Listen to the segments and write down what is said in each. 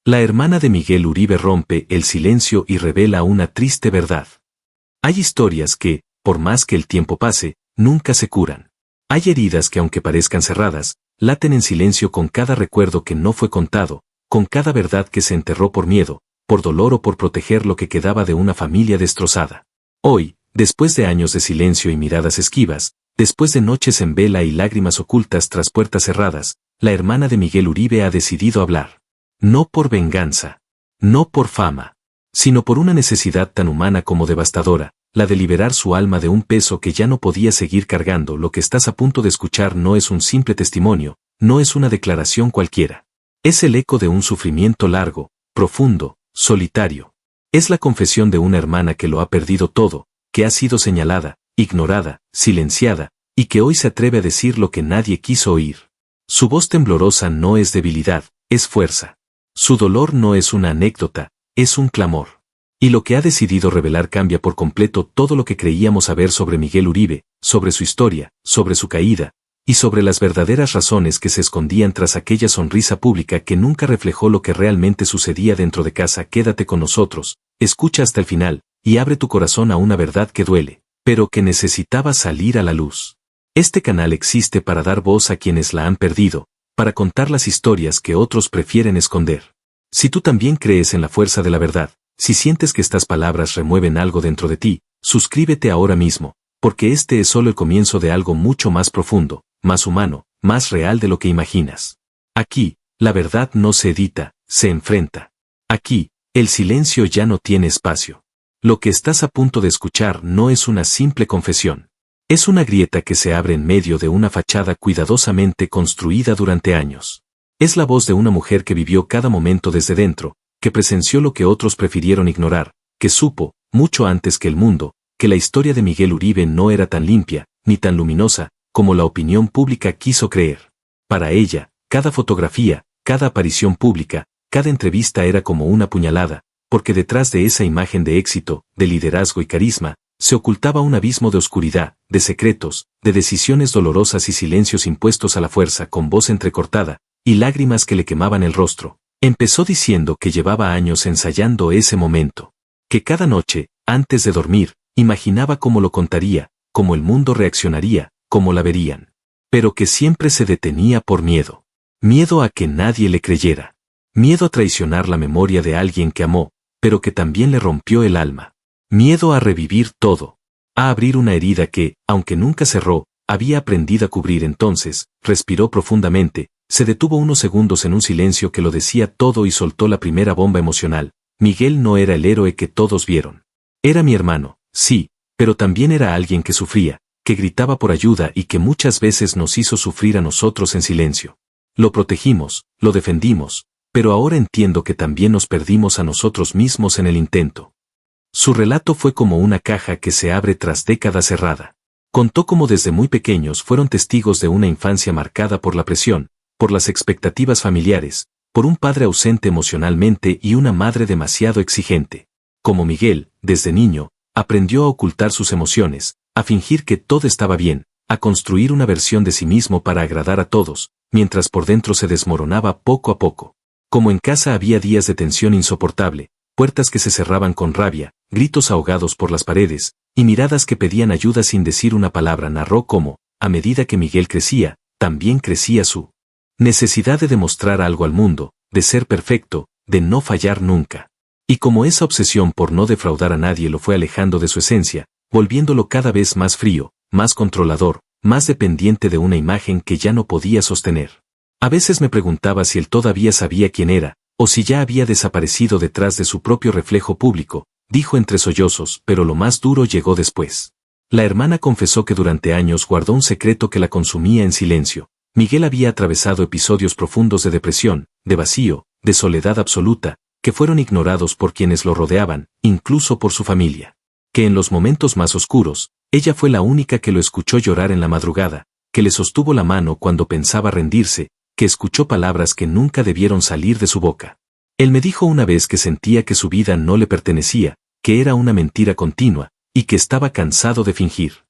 La hermana de Miguel Uribe rompe el silencio y revela una triste verdad. Hay historias que, por más que el tiempo pase, nunca se curan. Hay heridas que aunque parezcan cerradas, laten en silencio con cada recuerdo que no fue contado, con cada verdad que se enterró por miedo, por dolor o por proteger lo que quedaba de una familia destrozada. Hoy, después de años de silencio y miradas esquivas, después de noches en vela y lágrimas ocultas tras puertas cerradas, la hermana de Miguel Uribe ha decidido hablar. No por venganza, no por fama, sino por una necesidad tan humana como devastadora, la de liberar su alma de un peso que ya no podía seguir cargando. Lo que estás a punto de escuchar no es un simple testimonio, no es una declaración cualquiera. Es el eco de un sufrimiento largo, profundo, solitario. Es la confesión de una hermana que lo ha perdido todo, que ha sido señalada, ignorada, silenciada, y que hoy se atreve a decir lo que nadie quiso oír. Su voz temblorosa no es debilidad, es fuerza. Su dolor no es una anécdota, es un clamor. Y lo que ha decidido revelar cambia por completo todo lo que creíamos saber sobre Miguel Uribe, sobre su historia, sobre su caída, y sobre las verdaderas razones que se escondían tras aquella sonrisa pública que nunca reflejó lo que realmente sucedía dentro de casa. Quédate con nosotros, escucha hasta el final, y abre tu corazón a una verdad que duele, pero que necesitaba salir a la luz. Este canal existe para dar voz a quienes la han perdido, para contar las historias que otros prefieren esconder. Si tú también crees en la fuerza de la verdad, si sientes que estas palabras remueven algo dentro de ti, suscríbete ahora mismo, porque este es solo el comienzo de algo mucho más profundo, más humano, más real de lo que imaginas. Aquí, la verdad no se edita, se enfrenta. Aquí, el silencio ya no tiene espacio. Lo que estás a punto de escuchar no es una simple confesión. Es una grieta que se abre en medio de una fachada cuidadosamente construida durante años. Es la voz de una mujer que vivió cada momento desde dentro, que presenció lo que otros prefirieron ignorar, que supo, mucho antes que el mundo, que la historia de Miguel Uribe no era tan limpia, ni tan luminosa, como la opinión pública quiso creer. Para ella, cada fotografía, cada aparición pública, cada entrevista era como una puñalada, porque detrás de esa imagen de éxito, de liderazgo y carisma, se ocultaba un abismo de oscuridad, de secretos, de decisiones dolorosas y silencios impuestos a la fuerza con voz entrecortada, y lágrimas que le quemaban el rostro. Empezó diciendo que llevaba años ensayando ese momento. Que cada noche, antes de dormir, imaginaba cómo lo contaría, cómo el mundo reaccionaría, cómo la verían. Pero que siempre se detenía por miedo. Miedo a que nadie le creyera. Miedo a traicionar la memoria de alguien que amó, pero que también le rompió el alma. Miedo a revivir todo. A abrir una herida que, aunque nunca cerró, había aprendido a cubrir. Entonces, respiró profundamente, se detuvo unos segundos en un silencio que lo decía todo y soltó la primera bomba emocional. Miguel no era el héroe que todos vieron. Era mi hermano, sí, pero también era alguien que sufría, que gritaba por ayuda y que muchas veces nos hizo sufrir a nosotros en silencio. Lo protegimos, lo defendimos, pero ahora entiendo que también nos perdimos a nosotros mismos en el intento. Su relato fue como una caja que se abre tras décadas cerrada. Contó cómo desde muy pequeños fueron testigos de una infancia marcada por la presión, por las expectativas familiares, por un padre ausente emocionalmente y una madre demasiado exigente. Como Miguel, desde niño, aprendió a ocultar sus emociones, a fingir que todo estaba bien, a construir una versión de sí mismo para agradar a todos, mientras por dentro se desmoronaba poco a poco. Como en casa había días de tensión insoportable, puertas que se cerraban con rabia, gritos ahogados por las paredes, y miradas que pedían ayuda sin decir una palabra. Narró cómo, a medida que Miguel crecía, también crecía su necesidad de demostrar algo al mundo, de ser perfecto, de no fallar nunca. Y como esa obsesión por no defraudar a nadie lo fue alejando de su esencia, volviéndolo cada vez más frío, más controlador, más dependiente de una imagen que ya no podía sostener. A veces me preguntaba si él todavía sabía quién era, o si ya había desaparecido detrás de su propio reflejo público, dijo entre sollozos, pero lo más duro llegó después. La hermana confesó que durante años guardó un secreto que la consumía en silencio. Miguel había atravesado episodios profundos de depresión, de vacío, de soledad absoluta, que fueron ignorados por quienes lo rodeaban, incluso por su familia. Que en los momentos más oscuros, ella fue la única que lo escuchó llorar en la madrugada, que le sostuvo la mano cuando pensaba rendirse, que escuchó palabras que nunca debieron salir de su boca. Él me dijo una vez que sentía que su vida no le pertenecía, que era una mentira continua, y que estaba cansado de fingir.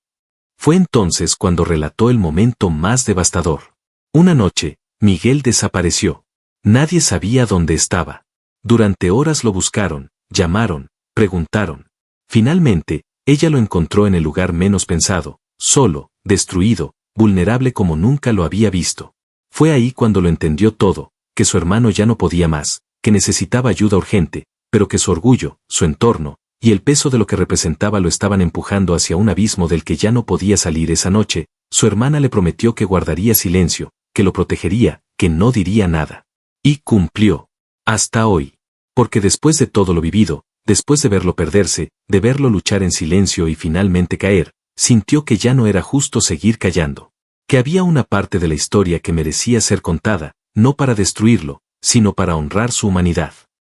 Fue entonces cuando relató el momento más devastador. Una noche, Miguel desapareció. Nadie sabía dónde estaba. Durante horas lo buscaron, llamaron, preguntaron. Finalmente, ella lo encontró en el lugar menos pensado, solo, destruido, vulnerable como nunca lo había visto. Fue ahí cuando lo entendió todo, que su hermano ya no podía más, que necesitaba ayuda urgente, pero que su orgullo, su entorno, y el peso de lo que representaba lo estaban empujando hacia un abismo del que ya no podía salir. Esa noche, su hermana le prometió que guardaría silencio, que lo protegería, que no diría nada. Y cumplió. Hasta hoy. Porque después de todo lo vivido, después de verlo perderse, de verlo luchar en silencio y finalmente caer, sintió que ya no era justo seguir callando. Que había una parte de la historia que merecía ser contada, no para destruirlo, sino para honrar su humanidad.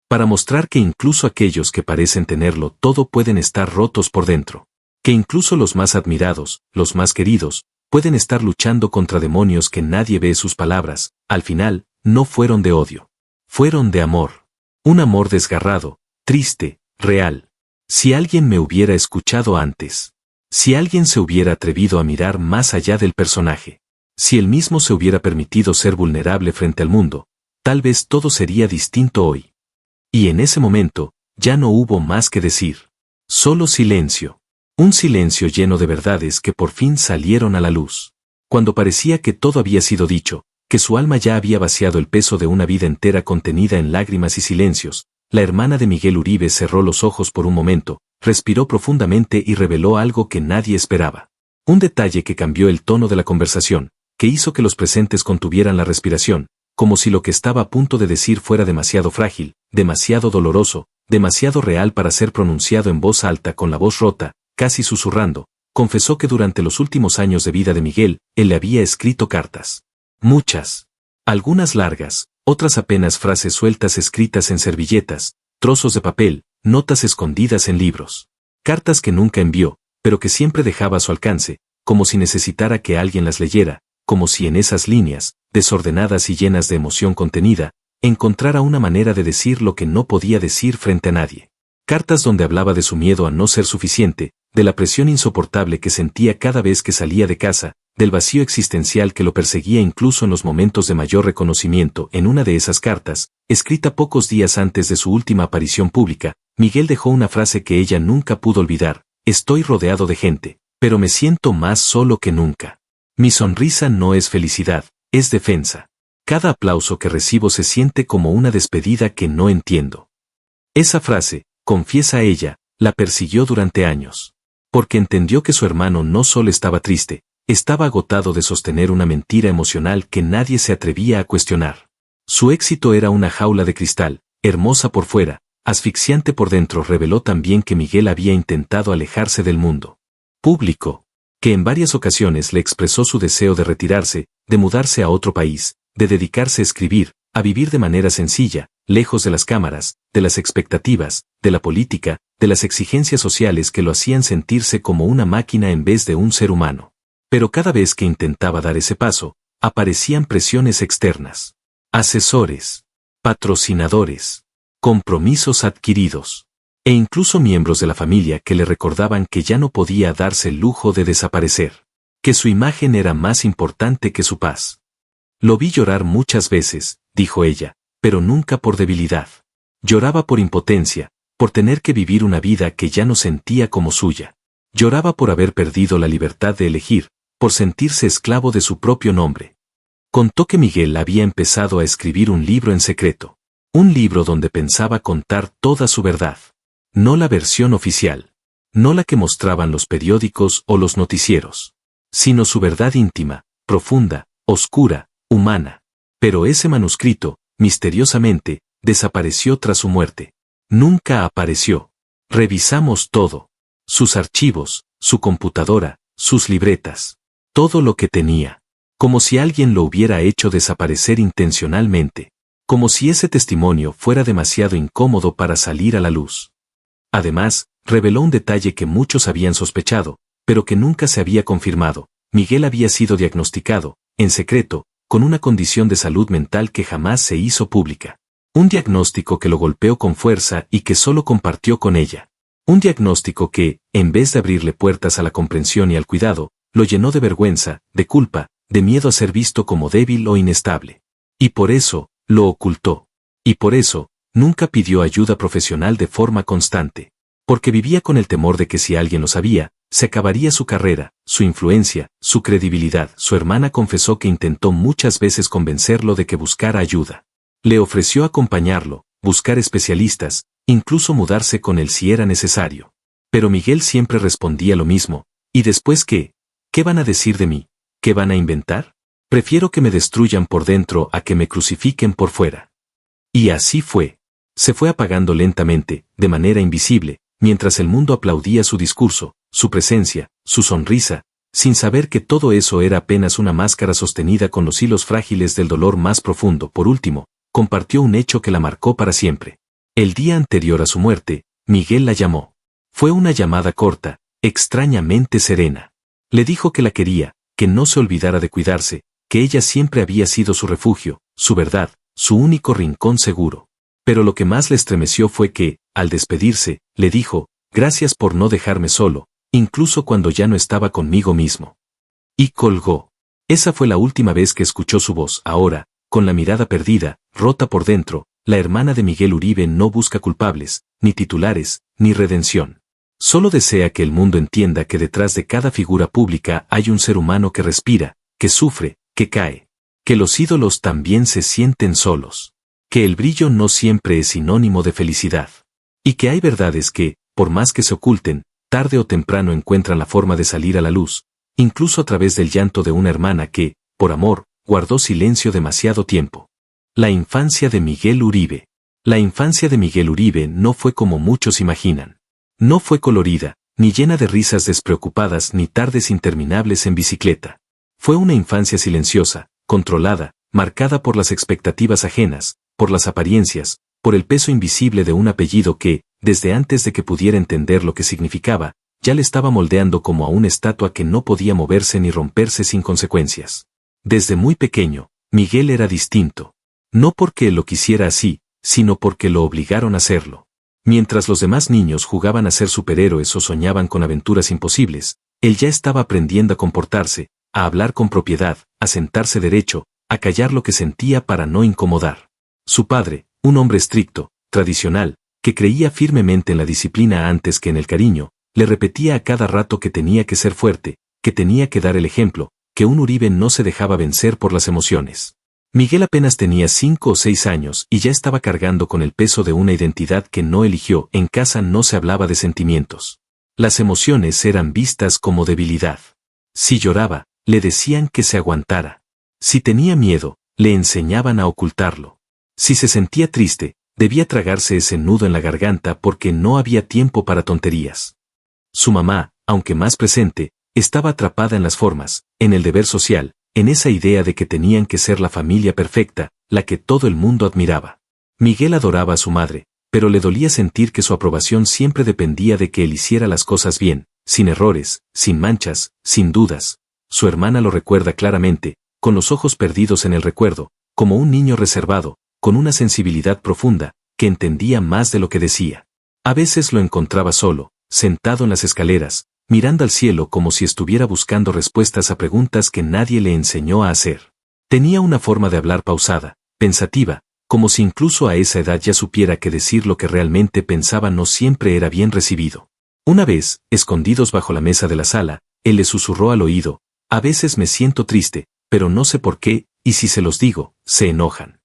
Para mostrar que incluso aquellos que parecen tenerlo todo pueden estar rotos por dentro. Que incluso los más admirados, los más queridos, pueden estar luchando contra demonios que nadie ve. Sus palabras, al final, no fueron de odio. Fueron de amor. Un amor desgarrado, triste, real. Si alguien me hubiera escuchado antes. Si alguien se hubiera atrevido a mirar más allá del personaje. Si él mismo se hubiera permitido ser vulnerable frente al mundo, tal vez todo sería distinto hoy. Y en ese momento, ya no hubo más que decir. Solo silencio. Un silencio lleno de verdades que por fin salieron a la luz. Cuando parecía que todo había sido dicho, que su alma ya había vaciado el peso de una vida entera contenida en lágrimas y silencios, la hermana de Miguel Uribe cerró los ojos por un momento, respiró profundamente y reveló algo que nadie esperaba. Un detalle que cambió el tono de la conversación, que hizo que los presentes contuvieran la respiración, como si lo que estaba a punto de decir fuera demasiado frágil, demasiado doloroso, demasiado real para ser pronunciado en voz alta. Con la voz rota, casi susurrando, confesó que durante los últimos años de vida de Miguel, él le había escrito cartas. Muchas. Algunas largas, otras apenas frases sueltas escritas en servilletas, trozos de papel, notas escondidas en libros. Cartas que nunca envió, pero que siempre dejaba a su alcance, como si necesitara que alguien las leyera, como si en esas líneas, desordenadas y llenas de emoción contenida, encontrara una manera de decir lo que no podía decir frente a nadie. Cartas donde hablaba de su miedo a no ser suficiente, de la presión insoportable que sentía cada vez que salía de casa, del vacío existencial que lo perseguía incluso en los momentos de mayor reconocimiento. En una de esas cartas, escrita pocos días antes de su última aparición pública, Miguel dejó una frase que ella nunca pudo olvidar: estoy rodeado de gente, pero me siento más solo que nunca. Mi sonrisa no es felicidad, es defensa. Cada aplauso que recibo se siente como una despedida que no entiendo. Esa frase, confiesa ella, la persiguió durante años. Porque entendió que su hermano no solo estaba triste, estaba agotado de sostener una mentira emocional que nadie se atrevía a cuestionar. Su éxito era una jaula de cristal, hermosa por fuera, asfixiante por dentro. Reveló también que Miguel había intentado alejarse del mundo público, que en varias ocasiones le expresó su deseo de retirarse, de mudarse a otro país, de dedicarse a escribir, a vivir de manera sencilla, lejos de las cámaras, de las expectativas, de la política, de las exigencias sociales que lo hacían sentirse como una máquina en vez de un ser humano. Pero cada vez que intentaba dar ese paso, aparecían presiones externas. Asesores, patrocinadores, compromisos adquiridos, e incluso miembros de la familia que le recordaban que ya no podía darse el lujo de desaparecer, que su imagen era más importante que su paz. Lo vi llorar muchas veces, dijo ella, pero nunca por debilidad. Lloraba por impotencia, por tener que vivir una vida que ya no sentía como suya. Lloraba por haber perdido la libertad de elegir, por sentirse esclavo de su propio nombre. Contó que Miguel había empezado a escribir un libro en secreto. Un libro donde pensaba contar toda su verdad. No la versión oficial. No la que mostraban los periódicos o los noticieros. Sino su verdad íntima, profunda, oscura, humana. Pero ese manuscrito, misteriosamente, desapareció tras su muerte. Nunca apareció. Revisamos todo. Sus archivos, su computadora, sus libretas. Todo lo que tenía. Como si alguien lo hubiera hecho desaparecer intencionalmente. Como si ese testimonio fuera demasiado incómodo para salir a la luz. Además, reveló un detalle que muchos habían sospechado, pero que nunca se había confirmado. Miguel había sido diagnosticado, en secreto, con una condición de salud mental que jamás se hizo pública. Un diagnóstico que lo golpeó con fuerza y que solo compartió con ella. Un diagnóstico que, en vez de abrirle puertas a la comprensión y al cuidado, lo llenó de vergüenza, de culpa, de miedo a ser visto como débil o inestable. Y por eso, lo ocultó. Y por eso, Nunca pidió ayuda profesional de forma constante. Porque vivía con el temor de que si alguien lo sabía, se acabaría su carrera, su influencia, su credibilidad. Su hermana confesó que intentó muchas veces convencerlo de que buscara ayuda. Le ofreció acompañarlo, buscar especialistas, incluso mudarse con él si era necesario. Pero Miguel siempre respondía lo mismo. ¿Y después qué? ¿Qué van a decir de mí? ¿Qué van a inventar? Prefiero que me destruyan por dentro a que me crucifiquen por fuera. Y así fue. Se fue apagando lentamente, de manera invisible, mientras el mundo aplaudía su discurso, su presencia, su sonrisa, sin saber que todo eso era apenas una máscara sostenida con los hilos frágiles del dolor más profundo. Por último, compartió un hecho que la marcó para siempre. El día anterior a su muerte, Miguel la llamó. Fue una llamada corta, extrañamente serena. Le dijo que la quería, que no se olvidara de cuidarse, que ella siempre había sido su refugio, su verdad, su único rincón seguro. Pero lo que más le estremeció fue que, al despedirse, le dijo, gracias por no dejarme solo, incluso cuando ya no estaba conmigo mismo. Y colgó. Esa fue la última vez que escuchó su voz. Ahora, con la mirada perdida, rota por dentro, la hermana de Miguel Uribe no busca culpables, ni titulares, ni redención. Solo desea que el mundo entienda que detrás de cada figura pública hay un ser humano que respira, que sufre, que cae. Que los ídolos también se sienten solos. Que el brillo no siempre es sinónimo de felicidad. Y que hay verdades que, por más que se oculten, tarde o temprano encuentran la forma de salir a la luz, incluso a través del llanto de una hermana que, por amor, guardó silencio demasiado tiempo. La infancia de Miguel Uribe. La infancia de Miguel Uribe no fue como muchos imaginan. No fue colorida, ni llena de risas despreocupadas ni tardes interminables en bicicleta. Fue una infancia silenciosa, controlada, marcada por las expectativas ajenas, por las apariencias, por el peso invisible de un apellido que, desde antes de que pudiera entender lo que significaba, ya le estaba moldeando como a una estatua que no podía moverse ni romperse sin consecuencias. Desde muy pequeño, Miguel era distinto. No porque él lo quisiera así, sino porque lo obligaron a hacerlo. Mientras los demás niños jugaban a ser superhéroes o soñaban con aventuras imposibles, él ya estaba aprendiendo a comportarse, a hablar con propiedad, a sentarse derecho, a callar lo que sentía para no incomodar. Su padre, un hombre estricto, tradicional, que creía firmemente en la disciplina antes que en el cariño, le repetía a cada rato que tenía que ser fuerte, que tenía que dar el ejemplo, que un Uribe no se dejaba vencer por las emociones. Miguel apenas tenía 5 o 6 años y ya estaba cargando con el peso de una identidad que no eligió. En casa no se hablaba de sentimientos. Las emociones eran vistas como debilidad. Si lloraba, le decían que se aguantara. Si tenía miedo, le enseñaban a ocultarlo. Si se sentía triste, debía tragarse ese nudo en la garganta porque no había tiempo para tonterías. Su mamá, aunque más presente, estaba atrapada en las formas, en el deber social, en esa idea de que tenían que ser la familia perfecta, la que todo el mundo admiraba. Miguel adoraba a su madre, pero le dolía sentir que su aprobación siempre dependía de que él hiciera las cosas bien, sin errores, sin manchas, sin dudas. Su hermana lo recuerda claramente, con los ojos perdidos en el recuerdo, como un niño reservado, con una sensibilidad profunda, que entendía más de lo que decía. A veces lo encontraba solo, sentado en las escaleras, mirando al cielo como si estuviera buscando respuestas a preguntas que nadie le enseñó a hacer. Tenía una forma de hablar pausada, pensativa, como si incluso a esa edad ya supiera que decir lo que realmente pensaba no siempre era bien recibido. Una vez, escondidos bajo la mesa de la sala, él le susurró al oído, a veces me siento triste, pero no sé por qué, y si se los digo, se enojan.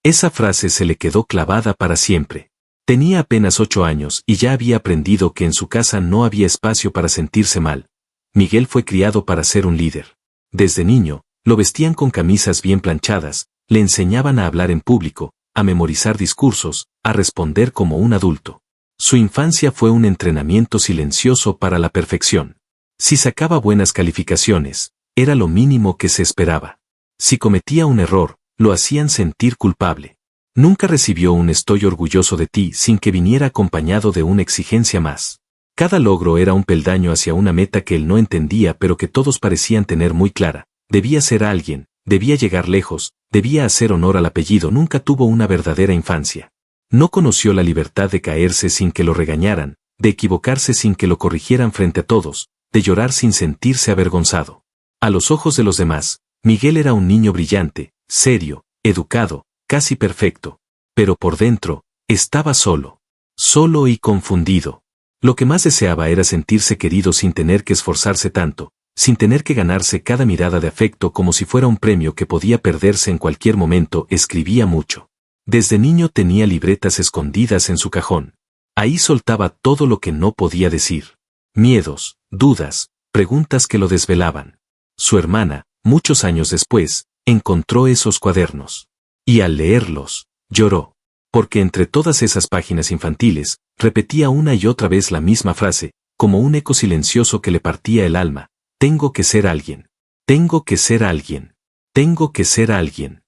Esa frase se le quedó clavada para siempre. Tenía apenas 8 años y ya había aprendido que en su casa no había espacio para sentirse mal. Miguel fue criado para ser un líder. Desde niño, lo vestían con camisas bien planchadas, le enseñaban a hablar en público, a memorizar discursos, a responder como un adulto. Su infancia fue un entrenamiento silencioso para la perfección. Si sacaba buenas calificaciones, era lo mínimo que se esperaba. Si cometía un error, lo hacían sentir culpable. Nunca recibió un estoy orgulloso de ti sin que viniera acompañado de una exigencia más. Cada logro era un peldaño hacia una meta que él no entendía pero que todos parecían tener muy clara. Debía ser alguien, debía llegar lejos, debía hacer honor al apellido. Nunca tuvo una verdadera infancia. No conoció la libertad de caerse sin que lo regañaran, de equivocarse sin que lo corrigieran frente a todos, de llorar sin sentirse avergonzado. A los ojos de los demás, Miguel era un niño brillante, serio, educado, casi perfecto, pero por dentro, Estaba solo. Solo y confundido. Lo que más deseaba era sentirse querido sin tener que esforzarse tanto, sin tener que ganarse cada mirada de afecto como si fuera un premio que podía perderse en cualquier momento. Escribía mucho. Desde niño tenía libretas escondidas en su cajón. Ahí soltaba todo lo que no podía decir. Miedos, dudas, preguntas que lo desvelaban. Su hermana, muchos años después, encontró esos cuadernos. Y al leerlos, lloró. Porque entre todas esas páginas infantiles, repetía una y otra vez la misma frase, como un eco silencioso que le partía el alma. Tengo que ser alguien. Tengo que ser alguien. Tengo que ser alguien.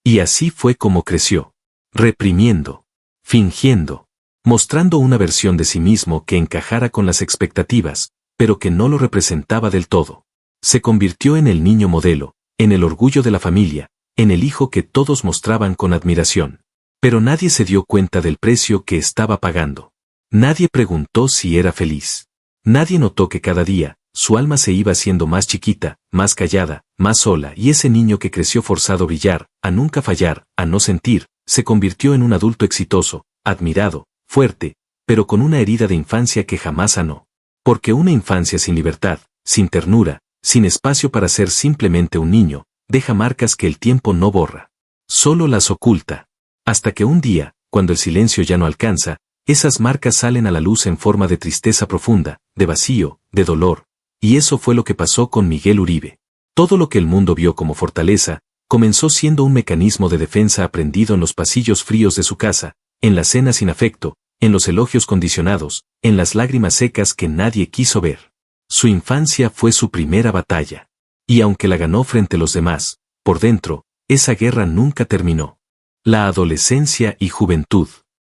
Y así fue como creció. Reprimiendo. Fingiendo. Mostrando una versión de sí mismo que encajara con las expectativas, pero que no lo representaba del todo. Se convirtió en el niño modelo, en el orgullo de la familia, en el hijo que todos mostraban con admiración. Pero nadie se dio cuenta del precio que estaba pagando. Nadie preguntó si era feliz. Nadie notó que cada día, su alma se iba haciendo más chiquita, más callada, más sola, y ese niño que creció forzado a brillar, a nunca fallar, a no sentir, se convirtió en un adulto exitoso, admirado, fuerte, pero con una herida de infancia que jamás sanó. Porque una infancia sin libertad, sin ternura, sin espacio para ser simplemente un niño, deja marcas que el tiempo no borra. Solo las oculta. Hasta que un día, cuando el silencio ya no alcanza, esas marcas salen a la luz en forma de tristeza profunda, de vacío, de dolor. Y eso fue lo que pasó con Miguel Uribe. Todo lo que el mundo vio como fortaleza, comenzó siendo un mecanismo de defensa aprendido en los pasillos fríos de su casa, en las cenas sin afecto, en los elogios condicionados, en las lágrimas secas que nadie quiso ver. Su infancia fue su primera batalla. Y aunque la ganó frente a los demás, por dentro, esa guerra nunca terminó. La adolescencia y juventud.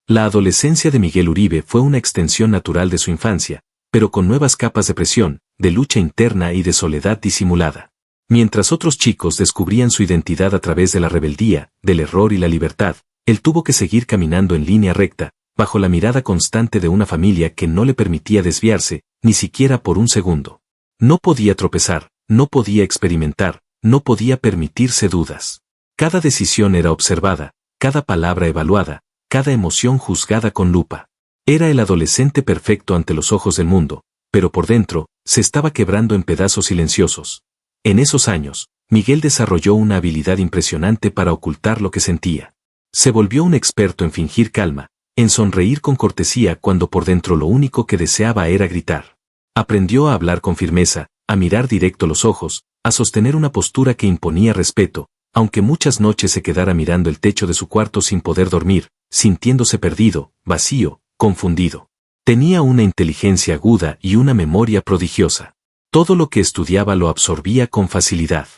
La adolescencia de Miguel Uribe fue una extensión natural de su infancia, pero con nuevas capas de presión, de lucha interna y de soledad disimulada. Mientras otros chicos descubrían su identidad a través de la rebeldía, del error y la libertad, él tuvo que seguir caminando en línea recta, bajo la mirada constante de una familia que no le permitía desviarse, ni siquiera por un segundo. No podía tropezar, no podía experimentar, no podía permitirse dudas. Cada decisión era observada, cada palabra evaluada, cada emoción juzgada con lupa. Era el adolescente perfecto ante los ojos del mundo, pero por dentro, se estaba quebrando en pedazos silenciosos. En esos años, Miguel desarrolló una habilidad impresionante para ocultar lo que sentía. Se volvió un experto en fingir calma, en sonreír con cortesía cuando por dentro lo único que deseaba era gritar. Aprendió a hablar con firmeza, a mirar directo los ojos, a sostener una postura que imponía respeto, aunque muchas noches se quedara mirando el techo de su cuarto sin poder dormir, sintiéndose perdido, vacío, confundido. Tenía una inteligencia aguda y una memoria prodigiosa. Todo lo que estudiaba lo absorbía con facilidad.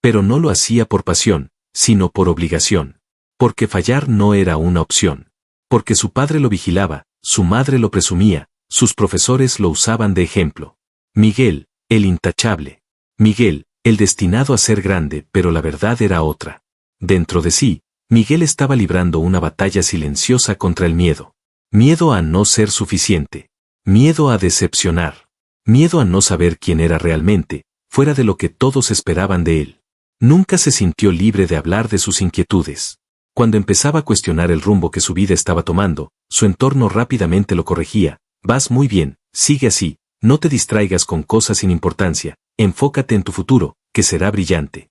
Pero no lo hacía por pasión, sino por obligación. Porque fallar no era una opción. Porque su padre lo vigilaba, su madre lo presumía, sus profesores lo usaban de ejemplo. Miguel, el intachable. Miguel, el destinado a ser grande, pero la verdad era otra. Dentro de sí, Miguel estaba librando una batalla silenciosa contra el miedo. Miedo a no ser suficiente. Miedo a decepcionar. Miedo a no saber quién era realmente, fuera de lo que todos esperaban de él. Nunca se sintió libre de hablar de sus inquietudes. Cuando empezaba a cuestionar el rumbo que su vida estaba tomando, su entorno rápidamente lo corregía. Vas muy bien, sigue así, no te distraigas con cosas sin importancia, enfócate en tu futuro, que será brillante.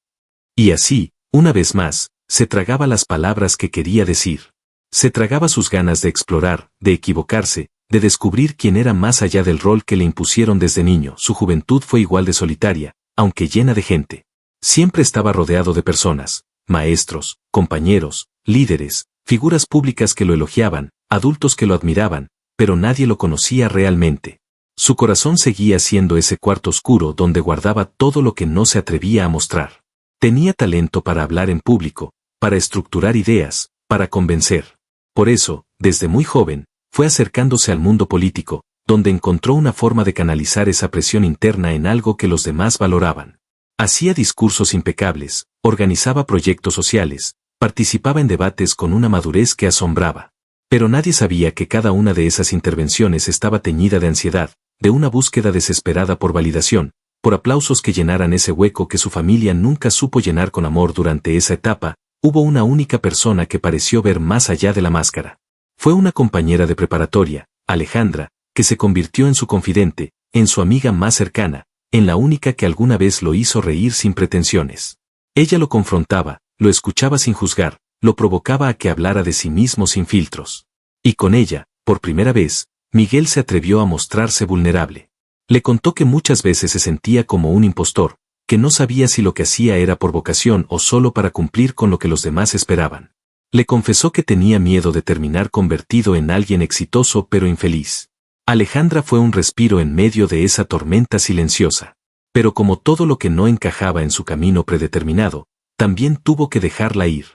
Y así, una vez más, se tragaba las palabras que quería decir. Se tragaba sus ganas de explorar, de equivocarse, de descubrir quién era más allá del rol que le impusieron desde niño. Su juventud fue igual de solitaria, aunque llena de gente. Siempre estaba rodeado de personas, maestros, compañeros, líderes, figuras públicas que lo elogiaban, adultos que lo admiraban, pero nadie lo conocía realmente. Su corazón seguía siendo ese cuarto oscuro donde guardaba todo lo que no se atrevía a mostrar. Tenía talento para hablar en público, para estructurar ideas, para convencer. Por eso, desde muy joven, fue acercándose al mundo político, donde encontró una forma de canalizar esa presión interna en algo que los demás valoraban. Hacía discursos impecables, organizaba proyectos sociales, participaba en debates con una madurez que asombraba. Pero nadie sabía que cada una de esas intervenciones estaba teñida de ansiedad, de una búsqueda desesperada por validación, por aplausos que llenaran ese hueco que su familia nunca supo llenar con amor. Durante esa etapa, hubo una única persona que pareció ver más allá de la máscara. Fue una compañera de preparatoria, Alejandra, que se convirtió en su confidente, en su amiga más cercana, en la única que alguna vez lo hizo reír sin pretensiones. Ella lo confrontaba, lo escuchaba sin juzgar, lo provocaba a que hablara de sí mismo sin filtros. Y con ella, por primera vez, Miguel se atrevió a mostrarse vulnerable. Le contó que muchas veces se sentía como un impostor, que no sabía si lo que hacía era por vocación o solo para cumplir con lo que los demás esperaban. Le confesó que tenía miedo de terminar convertido en alguien exitoso pero infeliz. Alejandra fue un respiro en medio de esa tormenta silenciosa. Pero como todo lo que no encajaba en su camino predeterminado, también tuvo que dejarla ir.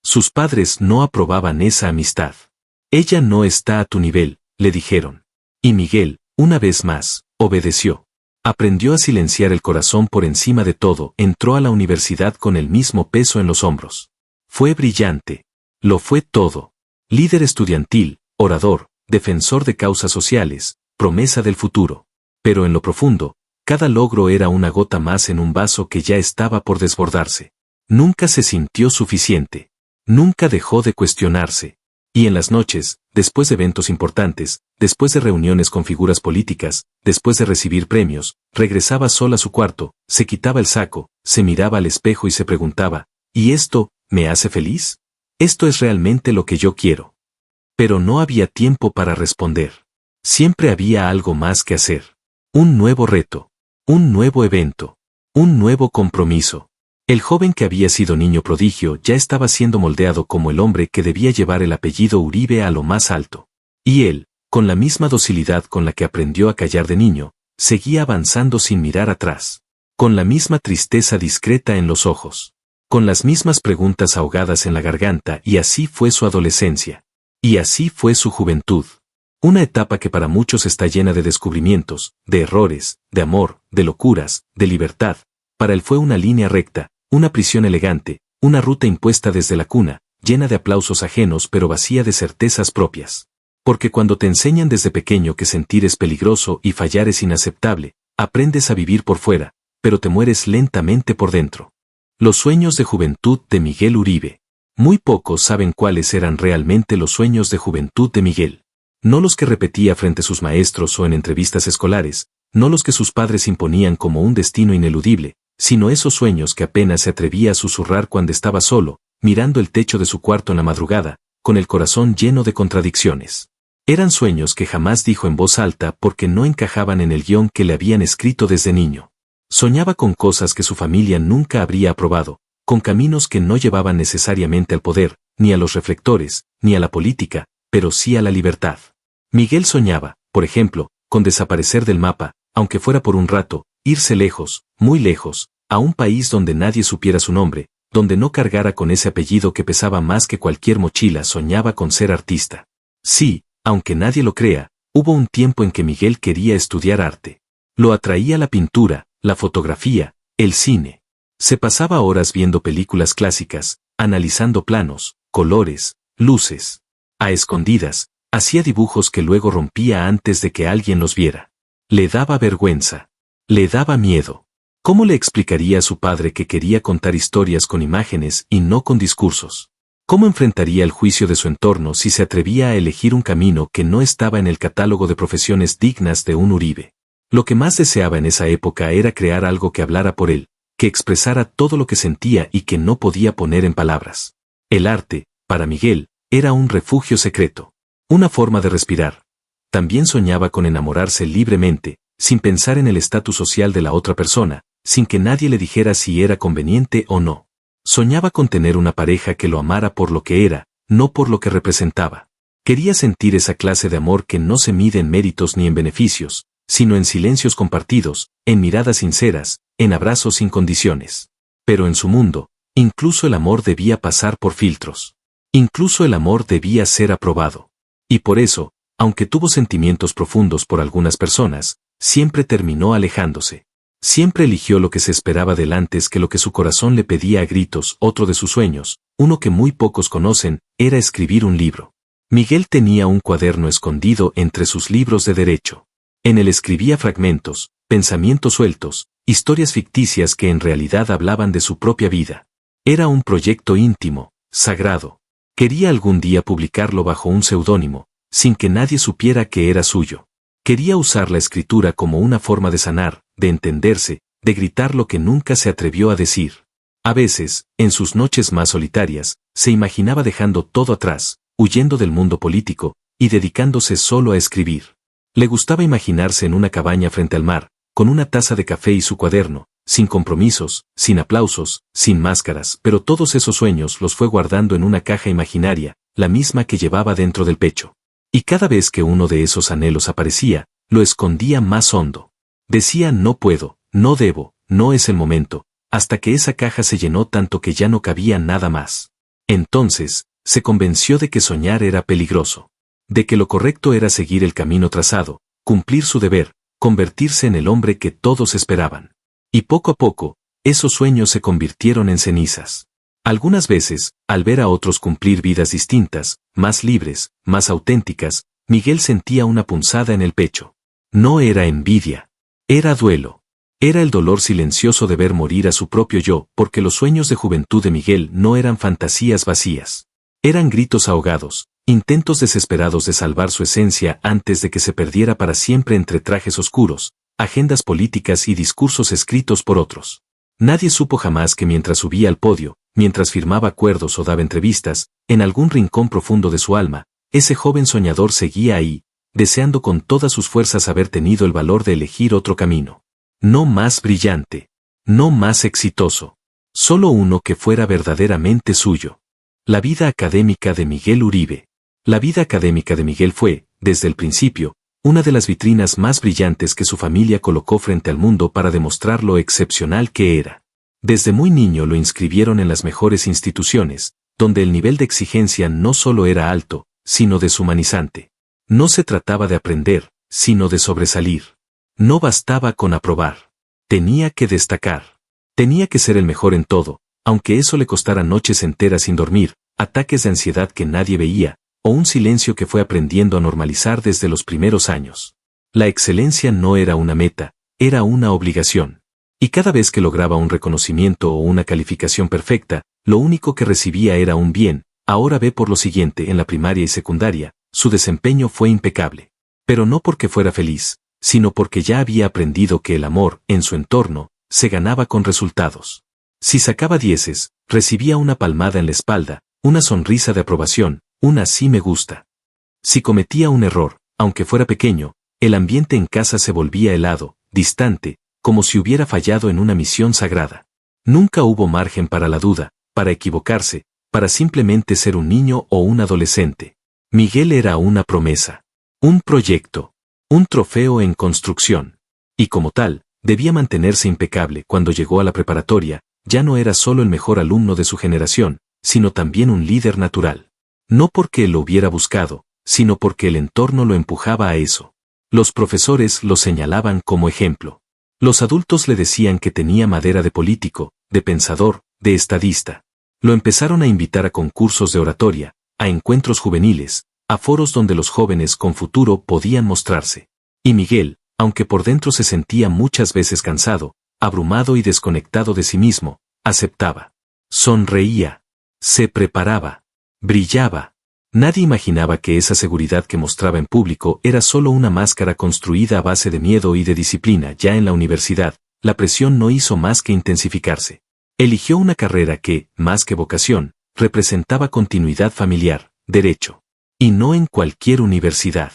Sus padres no aprobaban esa amistad. Ella no está a tu nivel, le dijeron. Y Miguel, una vez más, obedeció. Aprendió a silenciar el corazón por encima de todo, entró a la universidad con el mismo peso en los hombros. Fue brillante. Lo fue todo. Líder estudiantil, orador, defensor de causas sociales, promesa del futuro. Pero en lo profundo, cada logro era una gota más en un vaso que ya estaba por desbordarse. Nunca se sintió suficiente. Nunca dejó de cuestionarse. Y en las noches, después de eventos importantes, después de reuniones con figuras políticas, después de recibir premios, regresaba sola a su cuarto, se quitaba el saco, se miraba al espejo y se preguntaba, ¿y esto, me hace feliz? ¿Esto es realmente lo que yo quiero? Pero no había tiempo para responder. Siempre había algo más que hacer. Un nuevo reto. Un nuevo evento. Un nuevo compromiso. El joven que había sido niño prodigio ya estaba siendo moldeado como el hombre que debía llevar el apellido Uribe a lo más alto. Y él, con la misma docilidad con la que aprendió a callar de niño, seguía avanzando sin mirar atrás. Con la misma tristeza discreta en los ojos. Con las mismas preguntas ahogadas en la garganta, y así fue su adolescencia. Y así fue su juventud. Una etapa que para muchos está llena de descubrimientos, de errores, de amor, de locuras, de libertad. Para él fue una línea recta, una prisión elegante, una ruta impuesta desde la cuna, llena de aplausos ajenos pero vacía de certezas propias. Porque cuando te enseñan desde pequeño que sentir es peligroso y fallar es inaceptable, aprendes a vivir por fuera, pero te mueres lentamente por dentro. Los sueños de juventud de Miguel Uribe. Muy pocos saben cuáles eran realmente los sueños de juventud de Miguel. No los que repetía frente a sus maestros o en entrevistas escolares, no los que sus padres imponían como un destino ineludible, sino esos sueños que apenas se atrevía a susurrar cuando estaba solo, mirando el techo de su cuarto en la madrugada, con el corazón lleno de contradicciones. Eran sueños que jamás dijo en voz alta porque no encajaban en el guión que le habían escrito desde niño. Soñaba con cosas que su familia nunca habría aprobado, con caminos que no llevaban necesariamente al poder, ni a los reflectores, ni a la política, pero sí a la libertad. Miguel soñaba, por ejemplo, con desaparecer del mapa, aunque fuera por un rato, irse lejos, muy lejos, a un país donde nadie supiera su nombre, donde no cargara con ese apellido que pesaba más que cualquier mochila. Soñaba con ser artista. Sí, aunque nadie lo crea, hubo un tiempo en que Miguel quería estudiar arte. Lo atraía la pintura, la fotografía, el cine. Se pasaba horas viendo películas clásicas, analizando planos, colores, luces. A escondidas, hacía dibujos que luego rompía antes de que alguien los viera. Le daba vergüenza. Le daba miedo. ¿Cómo le explicaría a su padre que quería contar historias con imágenes y no con discursos? ¿Cómo enfrentaría el juicio de su entorno si se atrevía a elegir un camino que no estaba en el catálogo de profesiones dignas de un Uribe? Lo que más deseaba en esa época era crear algo que hablara por él, que expresara todo lo que sentía y que no podía poner en palabras. El arte, para Miguel, era un refugio secreto. Una forma de respirar. También soñaba con enamorarse libremente, sin pensar en el estatus social de la otra persona, sin que nadie le dijera si era conveniente o no. Soñaba con tener una pareja que lo amara por lo que era, no por lo que representaba. Quería sentir esa clase de amor que no se mide en méritos ni en beneficios, sino en silencios compartidos, en miradas sinceras, en abrazos sin condiciones. Pero en su mundo, incluso el amor debía pasar por filtros. Incluso el amor debía ser aprobado. Y por eso, aunque tuvo sentimientos profundos por algunas personas, siempre terminó alejándose. Siempre eligió lo que se esperaba de él antes que lo que su corazón le pedía a gritos. Otro de sus sueños, uno que muy pocos conocen, era escribir un libro. Miguel tenía un cuaderno escondido entre sus libros de derecho. En él escribía fragmentos, pensamientos sueltos, historias ficticias que en realidad hablaban de su propia vida. Era un proyecto íntimo, sagrado. Quería algún día publicarlo bajo un seudónimo, sin que nadie supiera que era suyo. Quería usar la escritura como una forma de sanar, de entenderse, de gritar lo que nunca se atrevió a decir. A veces, en sus noches más solitarias, se imaginaba dejando todo atrás, huyendo del mundo político, y dedicándose solo a escribir. Le gustaba imaginarse en una cabaña frente al mar, con una taza de café y su cuaderno, sin compromisos, sin aplausos, sin máscaras, pero todos esos sueños los fue guardando en una caja imaginaria, la misma que llevaba dentro del pecho. Y cada vez que uno de esos anhelos aparecía, lo escondía más hondo. Decía no puedo, no debo, no es el momento, hasta que esa caja se llenó tanto que ya no cabía nada más. Entonces, se convenció de que soñar era peligroso. De que lo correcto era seguir el camino trazado, cumplir su deber, convertirse en el hombre que todos esperaban. Y poco a poco, esos sueños se convirtieron en cenizas. Algunas veces, al ver a otros cumplir vidas distintas, más libres, más auténticas, Miguel sentía una punzada en el pecho. No era envidia. Era duelo. Era el dolor silencioso de ver morir a su propio yo, porque los sueños de juventud de Miguel no eran fantasías vacías. Eran gritos ahogados, intentos desesperados de salvar su esencia antes de que se perdiera para siempre entre trajes oscuros, agendas políticas y discursos escritos por otros. Nadie supo jamás que mientras subía al podio, mientras firmaba acuerdos o daba entrevistas, en algún rincón profundo de su alma, ese joven soñador seguía ahí, deseando con todas sus fuerzas haber tenido el valor de elegir otro camino. No más brillante, no más exitoso, solo uno que fuera verdaderamente suyo. La vida académica de Miguel Uribe. La vida académica de Miguel fue, desde el principio, una de las vitrinas más brillantes que su familia colocó frente al mundo para demostrar lo excepcional que era. Desde muy niño lo inscribieron en las mejores instituciones, donde el nivel de exigencia no solo era alto, sino deshumanizante. No se trataba de aprender, sino de sobresalir. No bastaba con aprobar. Tenía que destacar. Tenía que ser el mejor en todo, aunque eso le costara noches enteras sin dormir, ataques de ansiedad que nadie veía, o un silencio que fue aprendiendo a normalizar desde los primeros años. La excelencia no era una meta, era una obligación. Y cada vez que lograba un reconocimiento o una calificación perfecta, lo único que recibía era un bien. Ahora ve por lo siguiente en la primaria y secundaria, su desempeño fue impecable. Pero no porque fuera feliz, sino porque ya había aprendido que el amor, en su entorno, se ganaba con resultados. Si sacaba 10, recibía una palmada en la espalda, una sonrisa de aprobación, una sí me gusta. Si cometía un error, aunque fuera pequeño, el ambiente en casa se volvía helado, distante, como si hubiera fallado en una misión sagrada. Nunca hubo margen para la duda, para equivocarse, para simplemente ser un niño o un adolescente. Miguel era una promesa, un proyecto, un trofeo en construcción. Y como tal, debía mantenerse impecable. Cuando llegó a la preparatoria, ya no era solo el mejor alumno de su generación, sino también un líder natural. No porque lo hubiera buscado, sino porque el entorno lo empujaba a eso. Los profesores lo señalaban como ejemplo. Los adultos le decían que tenía madera de político, de pensador, de estadista. Lo empezaron a invitar a concursos de oratoria, a encuentros juveniles, a foros donde los jóvenes con futuro podían mostrarse. Y Miguel, aunque por dentro se sentía muchas veces cansado, abrumado y desconectado de sí mismo, aceptaba. Sonreía. Se preparaba. Brillaba. Nadie imaginaba que esa seguridad que mostraba en público era solo una máscara construida a base de miedo y de disciplina. Ya en la universidad, la presión no hizo más que intensificarse. Eligió una carrera que, más que vocación, representaba continuidad familiar, derecho. Y no en cualquier universidad.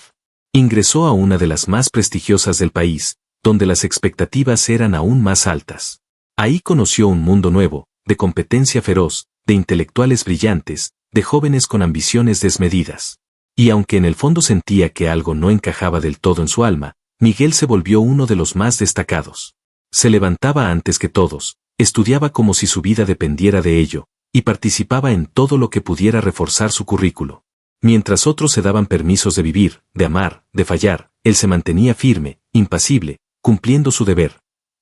Ingresó a una de las más prestigiosas del país, donde las expectativas eran aún más altas. Ahí conoció un mundo nuevo, de competencia feroz, de intelectuales brillantes, de jóvenes con ambiciones desmedidas. Y aunque en el fondo sentía que algo no encajaba del todo en su alma, Miguel se volvió uno de los más destacados. Se levantaba antes que todos, estudiaba como si su vida dependiera de ello, y participaba en todo lo que pudiera reforzar su currículo. Mientras otros se daban permisos de vivir, de amar, de fallar, él se mantenía firme, impasible, cumpliendo su deber.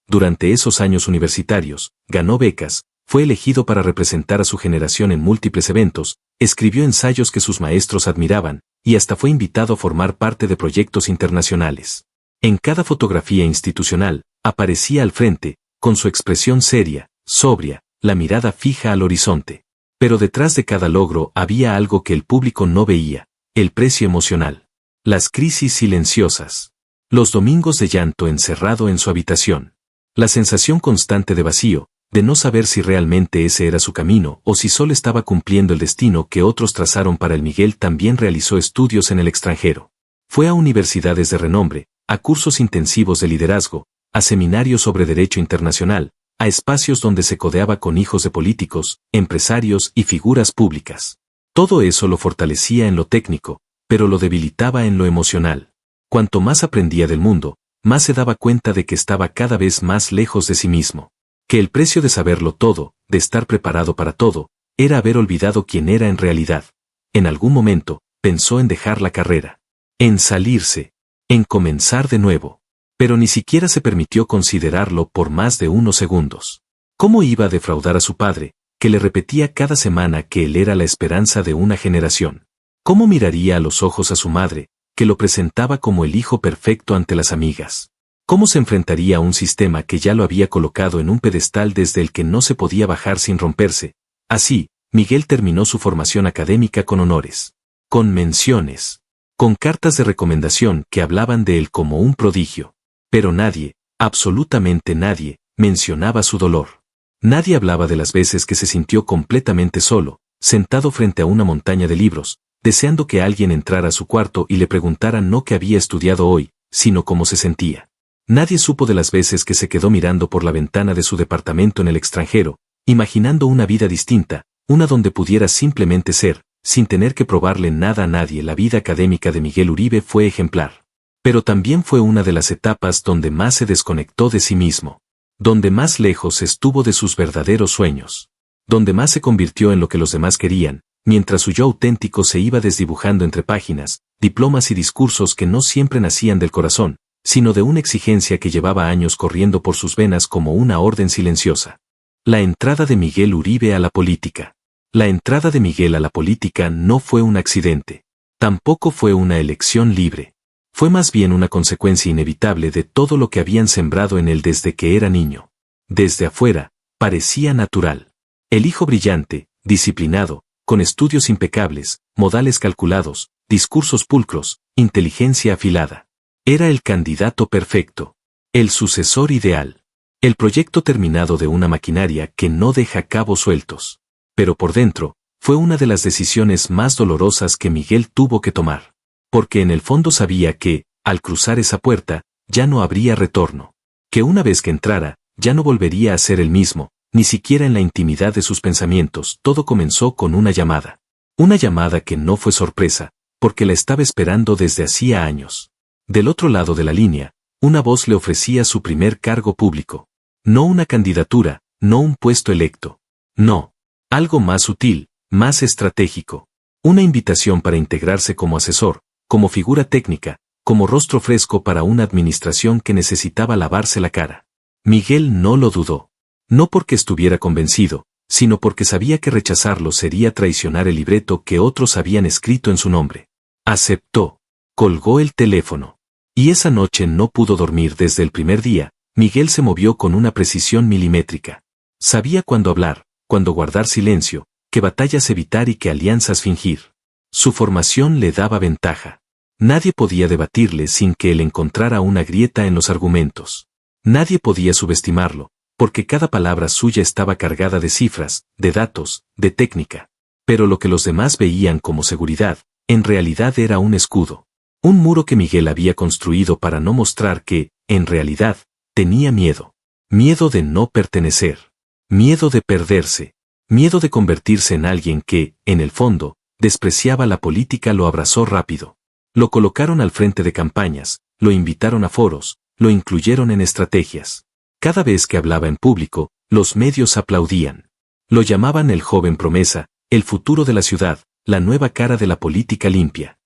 Durante esos años universitarios, ganó becas, fue elegido para representar a su generación en múltiples eventos, escribió ensayos que sus maestros admiraban, y hasta fue invitado a formar parte de proyectos internacionales. En cada fotografía institucional, aparecía al frente, con su expresión seria, sobria, la mirada fija al horizonte. Pero detrás de cada logro había algo que el público no veía, el precio emocional. Las crisis silenciosas. Los domingos de llanto encerrado en su habitación. La sensación constante de vacío, de no saber si realmente ese era su camino o si solo estaba cumpliendo el destino que otros trazaron para él. Miguel también realizó estudios en el extranjero. Fue a universidades de renombre, a cursos intensivos de liderazgo, a seminarios sobre derecho internacional, a espacios donde se codeaba con hijos de políticos, empresarios y figuras públicas. Todo eso lo fortalecía en lo técnico, pero lo debilitaba en lo emocional. Cuanto más aprendía del mundo, más se daba cuenta de que estaba cada vez más lejos de sí mismo. Que el precio de saberlo todo, de estar preparado para todo, era haber olvidado quién era en realidad. En algún momento, pensó en dejar la carrera. En salirse. En comenzar de nuevo. Pero ni siquiera se permitió considerarlo por más de unos segundos. ¿Cómo iba a defraudar a su padre, que le repetía cada semana que él era la esperanza de una generación? ¿Cómo miraría a los ojos a su madre, que lo presentaba como el hijo perfecto ante las amigas? ¿Cómo se enfrentaría a un sistema que ya lo había colocado en un pedestal desde el que no se podía bajar sin romperse? Así, Miguel terminó su formación académica con honores, con menciones, con cartas de recomendación que hablaban de él como un prodigio. Pero nadie, absolutamente nadie, mencionaba su dolor. Nadie hablaba de las veces que se sintió completamente solo, sentado frente a una montaña de libros, deseando que alguien entrara a su cuarto y le preguntara no qué había estudiado hoy, sino cómo se sentía. Nadie supo de las veces que se quedó mirando por la ventana de su departamento en el extranjero, imaginando una vida distinta, una donde pudiera simplemente ser, sin tener que probarle nada a nadie. La vida académica de Miguel Uribe fue ejemplar. Pero también fue una de las etapas donde más se desconectó de sí mismo, donde más lejos estuvo de sus verdaderos sueños, donde más se convirtió en lo que los demás querían, mientras su yo auténtico se iba desdibujando entre páginas, diplomas y discursos que no siempre nacían del corazón, sino de una exigencia que llevaba años corriendo por sus venas como una orden silenciosa. La entrada de Miguel Uribe a la política. La entrada de Miguel a la política no fue un accidente. Tampoco fue una elección libre. Fue más bien una consecuencia inevitable de todo lo que habían sembrado en él desde que era niño. Desde afuera, parecía natural. El hijo brillante, disciplinado, con estudios impecables, modales calculados, discursos pulcros, inteligencia afilada. Era el candidato perfecto. El sucesor ideal. El proyecto terminado de una maquinaria que no deja cabos sueltos. Pero por dentro, fue una de las decisiones más dolorosas que Miguel tuvo que tomar. Porque en el fondo sabía que, al cruzar esa puerta, ya no habría retorno. Que una vez que entrara, ya no volvería a ser el mismo, ni siquiera en la intimidad de sus pensamientos. Todo comenzó con una llamada. Una llamada que no fue sorpresa, porque la estaba esperando desde hacía años. Del otro lado de la línea, una voz le ofrecía su primer cargo público. No una candidatura, no un puesto electo. No. Algo más sutil, más estratégico. Una invitación para integrarse como asesor, como figura técnica, como rostro fresco para una administración que necesitaba lavarse la cara. Miguel no lo dudó. No porque estuviera convencido, sino porque sabía que rechazarlo sería traicionar el libreto que otros habían escrito en su nombre. Aceptó. Colgó el teléfono. Y esa noche no pudo dormir. Desde el primer día, Miguel se movió con una precisión milimétrica. Sabía cuándo hablar, cuándo guardar silencio, qué batallas evitar y qué alianzas fingir. Su formación le daba ventaja. Nadie podía debatirle sin que él encontrara una grieta en los argumentos. Nadie podía subestimarlo, porque cada palabra suya estaba cargada de cifras, de datos, de técnica. Pero lo que los demás veían como seguridad, en realidad era un escudo. Un muro que Miguel había construido para no mostrar que, en realidad, tenía miedo. Miedo de no pertenecer. Miedo de perderse. Miedo de convertirse en alguien que, en el fondo, despreciaba la política. Lo abrazó rápido. Lo colocaron al frente de campañas, lo invitaron a foros, lo incluyeron en estrategias. Cada vez que hablaba en público, los medios aplaudían. Lo llamaban el joven promesa, el futuro de la ciudad, la nueva cara de la política limpia.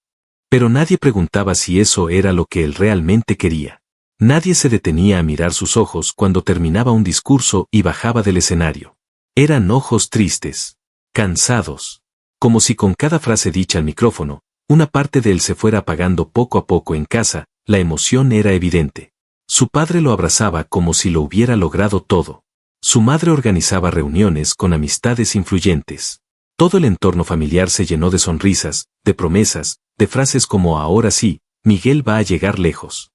Pero nadie preguntaba si eso era lo que él realmente quería. Nadie se detenía a mirar sus ojos cuando terminaba un discurso y bajaba del escenario. Eran ojos tristes, cansados, como si con cada frase dicha al micrófono, una parte de él se fuera apagando poco a poco. En casa, la emoción era evidente. Su padre lo abrazaba como si lo hubiera logrado todo. Su madre organizaba reuniones con amistades influyentes. Todo el entorno familiar se llenó de sonrisas, de promesas, de frases como ahora sí, Miguel va a llegar lejos.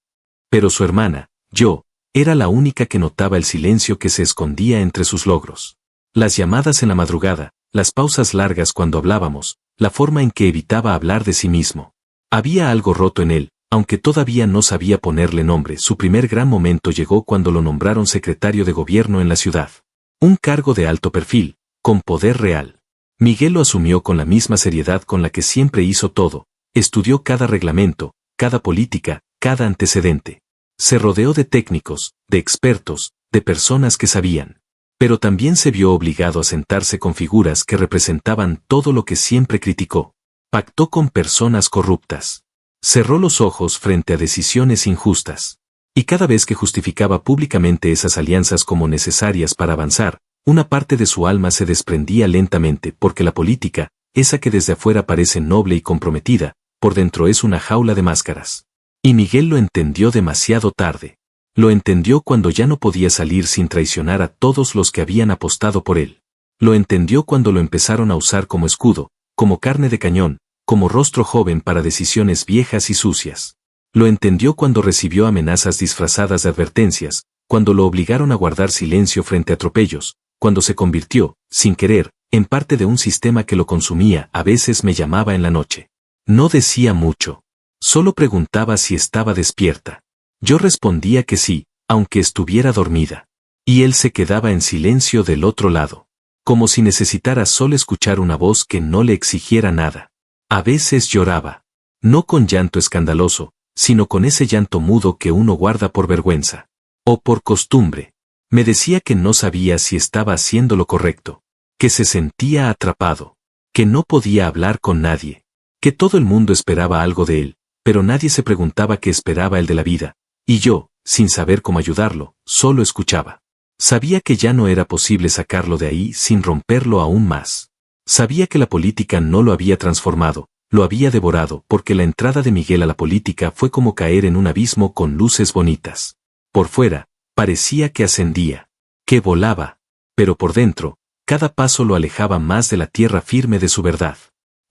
Pero su hermana, yo, era la única que notaba el silencio que se escondía entre sus logros. Las llamadas en la madrugada, las pausas largas cuando hablábamos, la forma en que evitaba hablar de sí mismo. Había algo roto en él, aunque todavía no sabía ponerle nombre. Su primer gran momento llegó cuando lo nombraron secretario de gobierno en la ciudad. Un cargo de alto perfil, con poder real. Miguel lo asumió con la misma seriedad con la que siempre hizo todo, estudió cada reglamento, cada política, cada antecedente. Se rodeó de técnicos, de expertos, de personas que sabían. Pero también se vio obligado a sentarse con figuras que representaban todo lo que siempre criticó. Pactó con personas corruptas. Cerró los ojos frente a decisiones injustas. Y cada vez que justificaba públicamente esas alianzas como necesarias para avanzar, una parte de su alma se desprendía lentamente porque la política, esa que desde afuera parece noble y comprometida, por dentro es una jaula de máscaras. Y Miguel lo entendió demasiado tarde. Lo entendió cuando ya no podía salir sin traicionar a todos los que habían apostado por él. Lo entendió cuando lo empezaron a usar como escudo, como carne de cañón, como rostro joven para decisiones viejas y sucias. Lo entendió cuando recibió amenazas disfrazadas de advertencias, cuando lo obligaron a guardar silencio frente a atropellos, cuando se convirtió, sin querer, en parte de un sistema que lo consumía. A veces me llamaba en la noche. No decía mucho. Solo preguntaba si estaba despierta. Yo respondía que sí, aunque estuviera dormida. Y él se quedaba en silencio del otro lado. Como si necesitara solo escuchar una voz que no le exigiera nada. A veces lloraba. No con llanto escandaloso, sino con ese llanto mudo que uno guarda por vergüenza. O por costumbre. Me decía que no sabía si estaba haciendo lo correcto. Que se sentía atrapado. Que no podía hablar con nadie. Que todo el mundo esperaba algo de él, pero nadie se preguntaba qué esperaba él de la vida. Y yo, sin saber cómo ayudarlo, solo escuchaba. Sabía que ya no era posible sacarlo de ahí sin romperlo aún más. Sabía que la política no lo había transformado, lo había devorado, porque la entrada de Miguel a la política fue como caer en un abismo con luces bonitas. Por fuera, parecía que ascendía, que volaba, pero por dentro, cada paso lo alejaba más de la tierra firme de su verdad,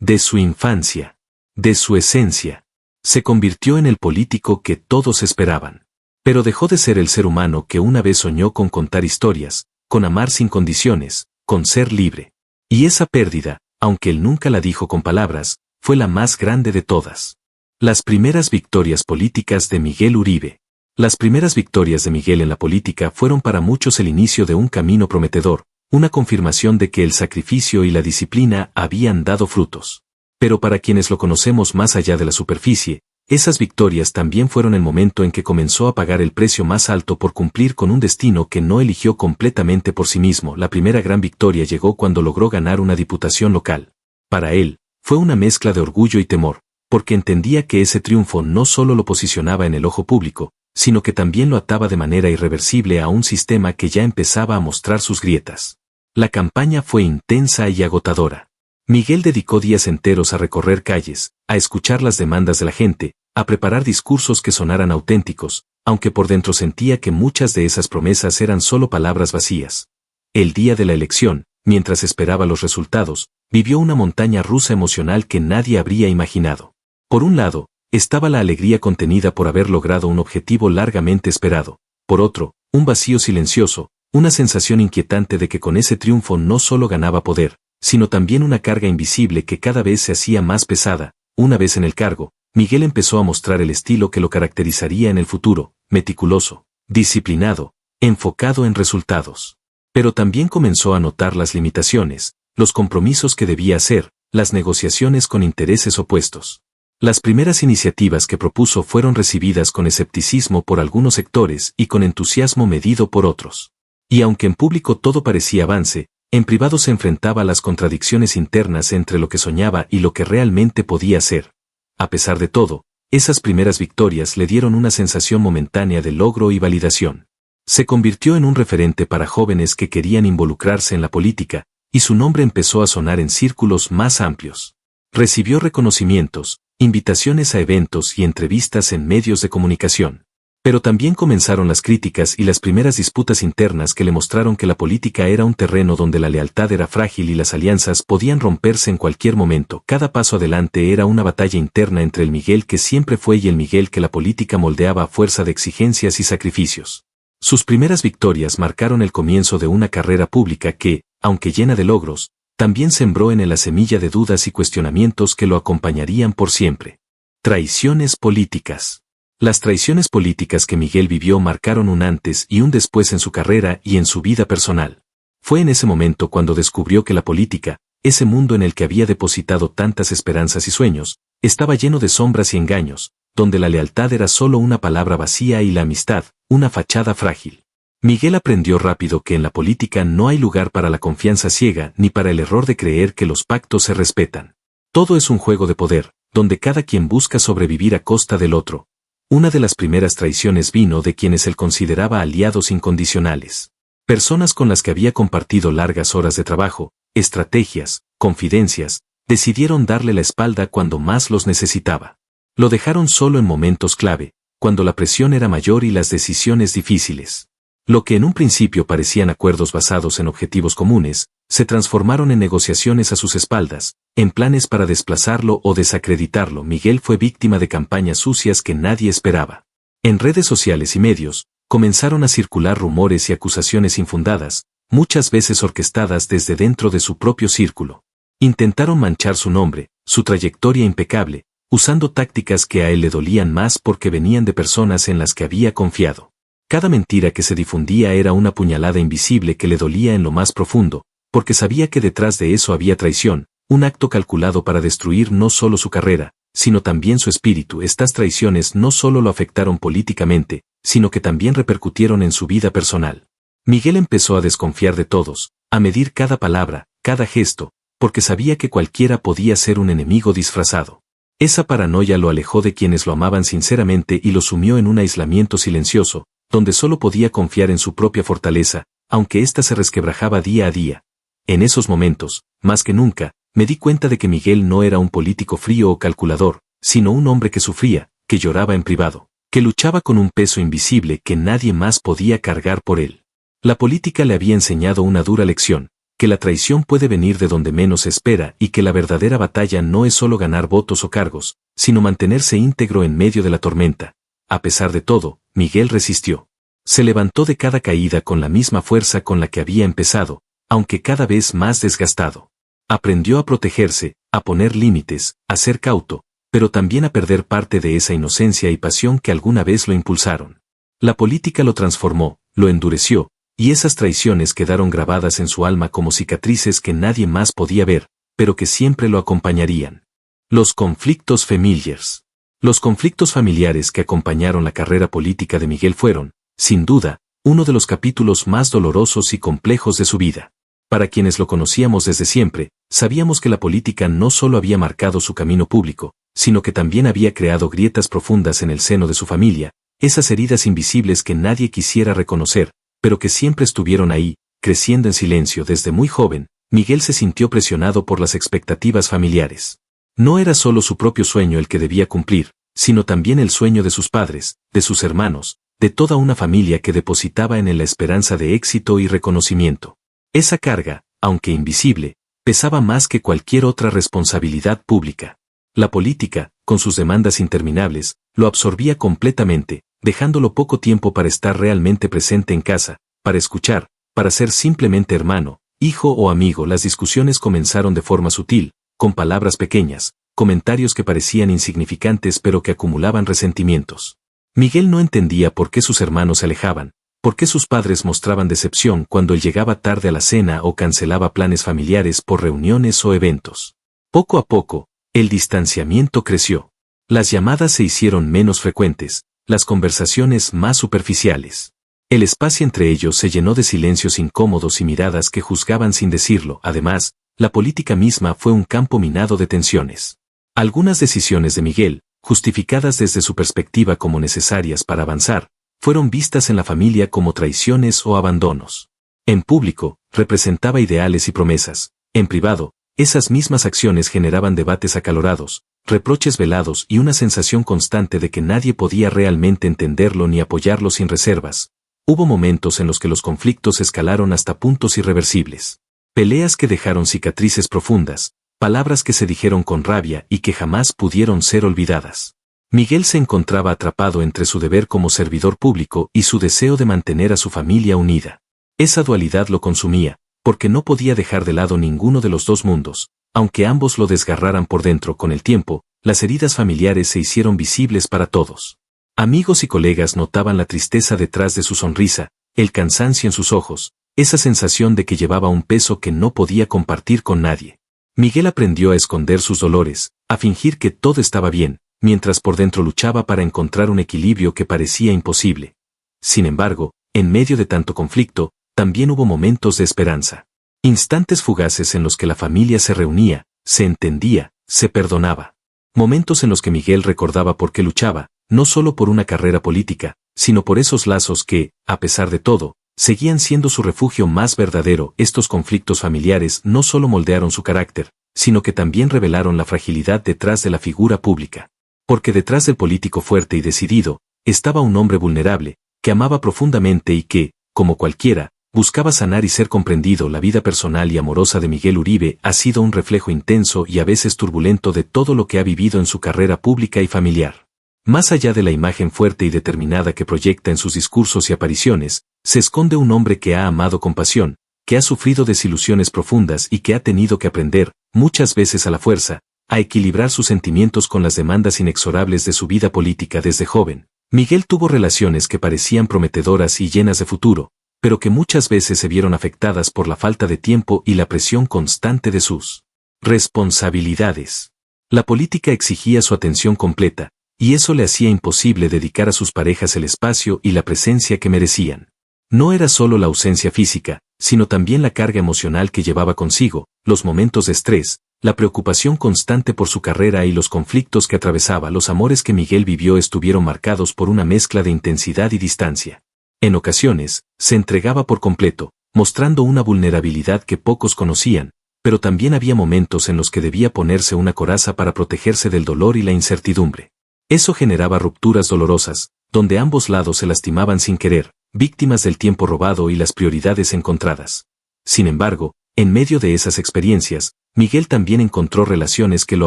de su infancia, de su esencia. Se convirtió en el político que todos esperaban. Pero dejó de ser el ser humano que una vez soñó con contar historias, con amar sin condiciones, con ser libre. Y esa pérdida, aunque él nunca la dijo con palabras, fue la más grande de todas. Las primeras victorias políticas de Miguel Uribe. Las primeras victorias de Miguel en la política fueron para muchos el inicio de un camino prometedor, una confirmación de que el sacrificio y la disciplina habían dado frutos. Pero para quienes lo conocemos más allá de la superficie, esas victorias también fueron el momento en que comenzó a pagar el precio más alto por cumplir con un destino que no eligió completamente por sí mismo. La primera gran victoria llegó cuando logró ganar una diputación local. Para él, fue una mezcla de orgullo y temor, porque entendía que ese triunfo no solo lo posicionaba en el ojo público, sino que también lo ataba de manera irreversible a un sistema que ya empezaba a mostrar sus grietas. La campaña fue intensa y agotadora. Miguel dedicó días enteros a recorrer calles, a escuchar las demandas de la gente, a preparar discursos que sonaran auténticos, aunque por dentro sentía que muchas de esas promesas eran solo palabras vacías. El día de la elección, mientras esperaba los resultados, vivió una montaña rusa emocional que nadie habría imaginado. Por un lado, estaba la alegría contenida por haber logrado un objetivo largamente esperado. Por otro, un vacío silencioso, una sensación inquietante de que con ese triunfo no solo ganaba poder, sino también una carga invisible que cada vez se hacía más pesada. Una vez en el cargo, Miguel empezó a mostrar el estilo que lo caracterizaría en el futuro, meticuloso, disciplinado, enfocado en resultados. Pero también comenzó a notar las limitaciones, los compromisos que debía hacer, las negociaciones con intereses opuestos. Las primeras iniciativas que propuso fueron recibidas con escepticismo por algunos sectores y con entusiasmo medido por otros. Y aunque en público todo parecía avance, en privado se enfrentaba a las contradicciones internas entre lo que soñaba y lo que realmente podía hacer. A pesar de todo, esas primeras victorias le dieron una sensación momentánea de logro y validación. Se convirtió en un referente para jóvenes que querían involucrarse en la política, y su nombre empezó a sonar en círculos más amplios. Recibió reconocimientos, invitaciones a eventos y entrevistas en medios de comunicación. Pero también comenzaron las críticas y las primeras disputas internas que le mostraron que la política era un terreno donde la lealtad era frágil y las alianzas podían romperse en cualquier momento. Cada paso adelante era una batalla interna entre el Miguel que siempre fue y el Miguel que la política moldeaba a fuerza de exigencias y sacrificios. Sus primeras victorias marcaron el comienzo de una carrera pública que, aunque llena de logros, también sembró en él la semilla de dudas y cuestionamientos que lo acompañarían por siempre. Traiciones políticas. Las traiciones políticas que Miguel vivió marcaron un antes y un después en su carrera y en su vida personal. Fue en ese momento cuando descubrió que la política, ese mundo en el que había depositado tantas esperanzas y sueños, estaba lleno de sombras y engaños, donde la lealtad era solo una palabra vacía y la amistad, una fachada frágil. Miguel aprendió rápido que en la política no hay lugar para la confianza ciega ni para el error de creer que los pactos se respetan. Todo es un juego de poder, donde cada quien busca sobrevivir a costa del otro. Una de las primeras traiciones vino de quienes él consideraba aliados incondicionales. Personas con las que había compartido largas horas de trabajo, estrategias, confidencias, decidieron darle la espalda cuando más los necesitaba. Lo dejaron solo en momentos clave, cuando la presión era mayor y las decisiones difíciles. Lo que en un principio parecían acuerdos basados en objetivos comunes, se transformaron en negociaciones a sus espaldas, en planes para desplazarlo o desacreditarlo. Miguel fue víctima de campañas sucias que nadie esperaba. En redes sociales y medios, comenzaron a circular rumores y acusaciones infundadas, muchas veces orquestadas desde dentro de su propio círculo. Intentaron manchar su nombre, su trayectoria impecable, usando tácticas que a él le dolían más porque venían de personas en las que había confiado. Cada mentira que se difundía era una puñalada invisible que le dolía en lo más profundo, porque sabía que detrás de eso había traición, un acto calculado para destruir no solo su carrera, sino también su espíritu. Estas traiciones no solo lo afectaron políticamente, sino que también repercutieron en su vida personal. Miguel empezó a desconfiar de todos, a medir cada palabra, cada gesto, porque sabía que cualquiera podía ser un enemigo disfrazado. Esa paranoia lo alejó de quienes lo amaban sinceramente y lo sumió en un aislamiento silencioso, donde solo podía confiar en su propia fortaleza, aunque ésta se resquebrajaba día a día. En esos momentos, más que nunca, me di cuenta de que Miguel no era un político frío o calculador, sino un hombre que sufría, que lloraba en privado, que luchaba con un peso invisible que nadie más podía cargar por él. La política le había enseñado una dura lección, que la traición puede venir de donde menos se espera y que la verdadera batalla no es solo ganar votos o cargos, sino mantenerse íntegro en medio de la tormenta. A pesar de todo, Miguel resistió. Se levantó de cada caída con la misma fuerza con la que había empezado, aunque cada vez más desgastado. Aprendió a protegerse, a poner límites, a ser cauto, pero también a perder parte de esa inocencia y pasión que alguna vez lo impulsaron. La política lo transformó, lo endureció, y esas traiciones quedaron grabadas en su alma como cicatrices que nadie más podía ver, pero que siempre lo acompañarían. Los conflictos familiares. Los conflictos familiares que acompañaron la carrera política de Miguel fueron, sin duda, uno de los capítulos más dolorosos y complejos de su vida. Para quienes lo conocíamos desde siempre, sabíamos que la política no solo había marcado su camino público, sino que también había creado grietas profundas en el seno de su familia, esas heridas invisibles que nadie quisiera reconocer, pero que siempre estuvieron ahí, creciendo en silencio desde muy joven. Miguel se sintió presionado por las expectativas familiares. No era solo su propio sueño el que debía cumplir, sino también el sueño de sus padres, de sus hermanos, de toda una familia que depositaba en él la esperanza de éxito y reconocimiento. Esa carga, aunque invisible, pesaba más que cualquier otra responsabilidad pública. La política, con sus demandas interminables, lo absorbía completamente, dejándolo poco tiempo para estar realmente presente en casa, para escuchar, para ser simplemente hermano, hijo o amigo. Las discusiones comenzaron de forma sutil, con palabras pequeñas, comentarios que parecían insignificantes pero que acumulaban resentimientos. Miguel no entendía por qué sus hermanos se alejaban, por qué sus padres mostraban decepción cuando él llegaba tarde a la cena o cancelaba planes familiares por reuniones o eventos. Poco a poco, el distanciamiento creció. Las llamadas se hicieron menos frecuentes, las conversaciones más superficiales. El espacio entre ellos se llenó de silencios incómodos y miradas que juzgaban sin decirlo. Además, la política misma fue un campo minado de tensiones. Algunas decisiones de Miguel, justificadas desde su perspectiva como necesarias para avanzar, fueron vistas en la familia como traiciones o abandonos. En público, representaba ideales y promesas. En privado, esas mismas acciones generaban debates acalorados, reproches velados y una sensación constante de que nadie podía realmente entenderlo ni apoyarlo sin reservas. Hubo momentos en los que los conflictos escalaron hasta puntos irreversibles. Peleas que dejaron cicatrices profundas, palabras que se dijeron con rabia y que jamás pudieron ser olvidadas. Miguel se encontraba atrapado entre su deber como servidor público y su deseo de mantener a su familia unida. Esa dualidad lo consumía, porque no podía dejar de lado ninguno de los dos mundos. Aunque ambos lo desgarraran por dentro con el tiempo, las heridas familiares se hicieron visibles para todos. Amigos y colegas notaban la tristeza detrás de su sonrisa, el cansancio en sus ojos, esa sensación de que llevaba un peso que no podía compartir con nadie. Miguel aprendió a esconder sus dolores, a fingir que todo estaba bien, mientras por dentro luchaba para encontrar un equilibrio que parecía imposible. Sin embargo, en medio de tanto conflicto, también hubo momentos de esperanza. Instantes fugaces en los que la familia se reunía, se entendía, se perdonaba. Momentos en los que Miguel recordaba por qué luchaba, no solo por una carrera política, sino por esos lazos que, a pesar de todo, seguían siendo su refugio más verdadero. Estos conflictos familiares no solo moldearon su carácter, sino que también revelaron la fragilidad detrás de la figura pública. Porque detrás del político fuerte y decidido, estaba un hombre vulnerable, que amaba profundamente y que, como cualquiera, buscaba sanar y ser comprendido. La vida personal y amorosa de Miguel Uribe ha sido un reflejo intenso y a veces turbulento de todo lo que ha vivido en su carrera pública y familiar. Más allá de la imagen fuerte y determinada que proyecta en sus discursos y apariciones, se esconde un hombre que ha amado con pasión, que ha sufrido desilusiones profundas y que ha tenido que aprender, muchas veces a la fuerza, a equilibrar sus sentimientos con las demandas inexorables de su vida política desde joven. Miguel tuvo relaciones que parecían prometedoras y llenas de futuro, pero que muchas veces se vieron afectadas por la falta de tiempo y la presión constante de sus responsabilidades. La política exigía su atención completa, y eso le hacía imposible dedicar a sus parejas el espacio y la presencia que merecían. No era solo la ausencia física, sino también la carga emocional que llevaba consigo, los momentos de estrés, la preocupación constante por su carrera y los conflictos que atravesaba. Los amores que Miguel vivió estuvieron marcados por una mezcla de intensidad y distancia. En ocasiones, se entregaba por completo, mostrando una vulnerabilidad que pocos conocían, pero también había momentos en los que debía ponerse una coraza para protegerse del dolor y la incertidumbre. Eso generaba rupturas dolorosas, donde ambos lados se lastimaban sin querer, víctimas del tiempo robado y las prioridades encontradas. Sin embargo, en medio de esas experiencias, Miguel también encontró relaciones que lo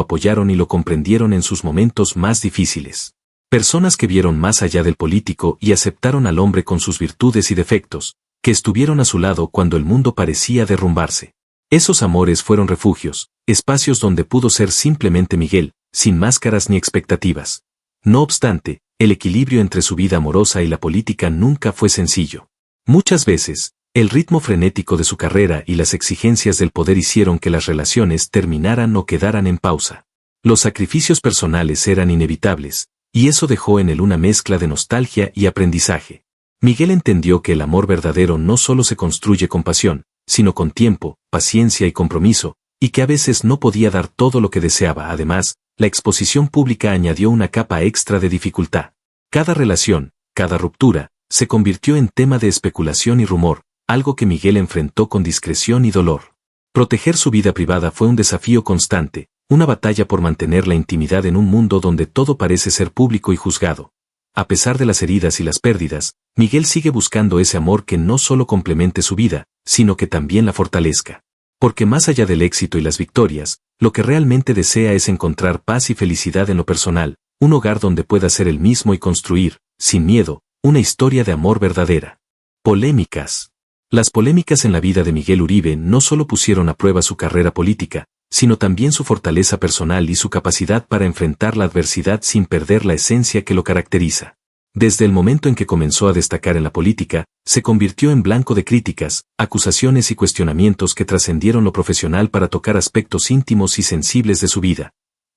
apoyaron y lo comprendieron en sus momentos más difíciles. Personas que vieron más allá del político y aceptaron al hombre con sus virtudes y defectos, que estuvieron a su lado cuando el mundo parecía derrumbarse. Esos amores fueron refugios, espacios donde pudo ser simplemente Miguel, sin máscaras ni expectativas. No obstante, el equilibrio entre su vida amorosa y la política nunca fue sencillo. Muchas veces, el ritmo frenético de su carrera y las exigencias del poder hicieron que las relaciones terminaran o quedaran en pausa. Los sacrificios personales eran inevitables, y eso dejó en él una mezcla de nostalgia y aprendizaje. Miguel entendió que el amor verdadero no solo se construye con pasión, sino con tiempo, paciencia y compromiso, y que a veces no podía dar todo lo que deseaba. Además, la exposición pública añadió una capa extra de dificultad. Cada relación, cada ruptura, se convirtió en tema de especulación y rumor, algo que Miguel enfrentó con discreción y dolor. Proteger su vida privada fue un desafío constante, una batalla por mantener la intimidad en un mundo donde todo parece ser público y juzgado. A pesar de las heridas y las pérdidas, Miguel sigue buscando ese amor que no solo complemente su vida, sino que también la fortalezca. Porque más allá del éxito y las victorias, lo que realmente desea es encontrar paz y felicidad en lo personal, un hogar donde pueda ser él mismo y construir, sin miedo, una historia de amor verdadera. Polémicas. Las polémicas en la vida de Miguel Uribe no solo pusieron a prueba su carrera política, sino también su fortaleza personal y su capacidad para enfrentar la adversidad sin perder la esencia que lo caracteriza. Desde el momento en que comenzó a destacar en la política, se convirtió en blanco de críticas, acusaciones y cuestionamientos que trascendieron lo profesional para tocar aspectos íntimos y sensibles de su vida.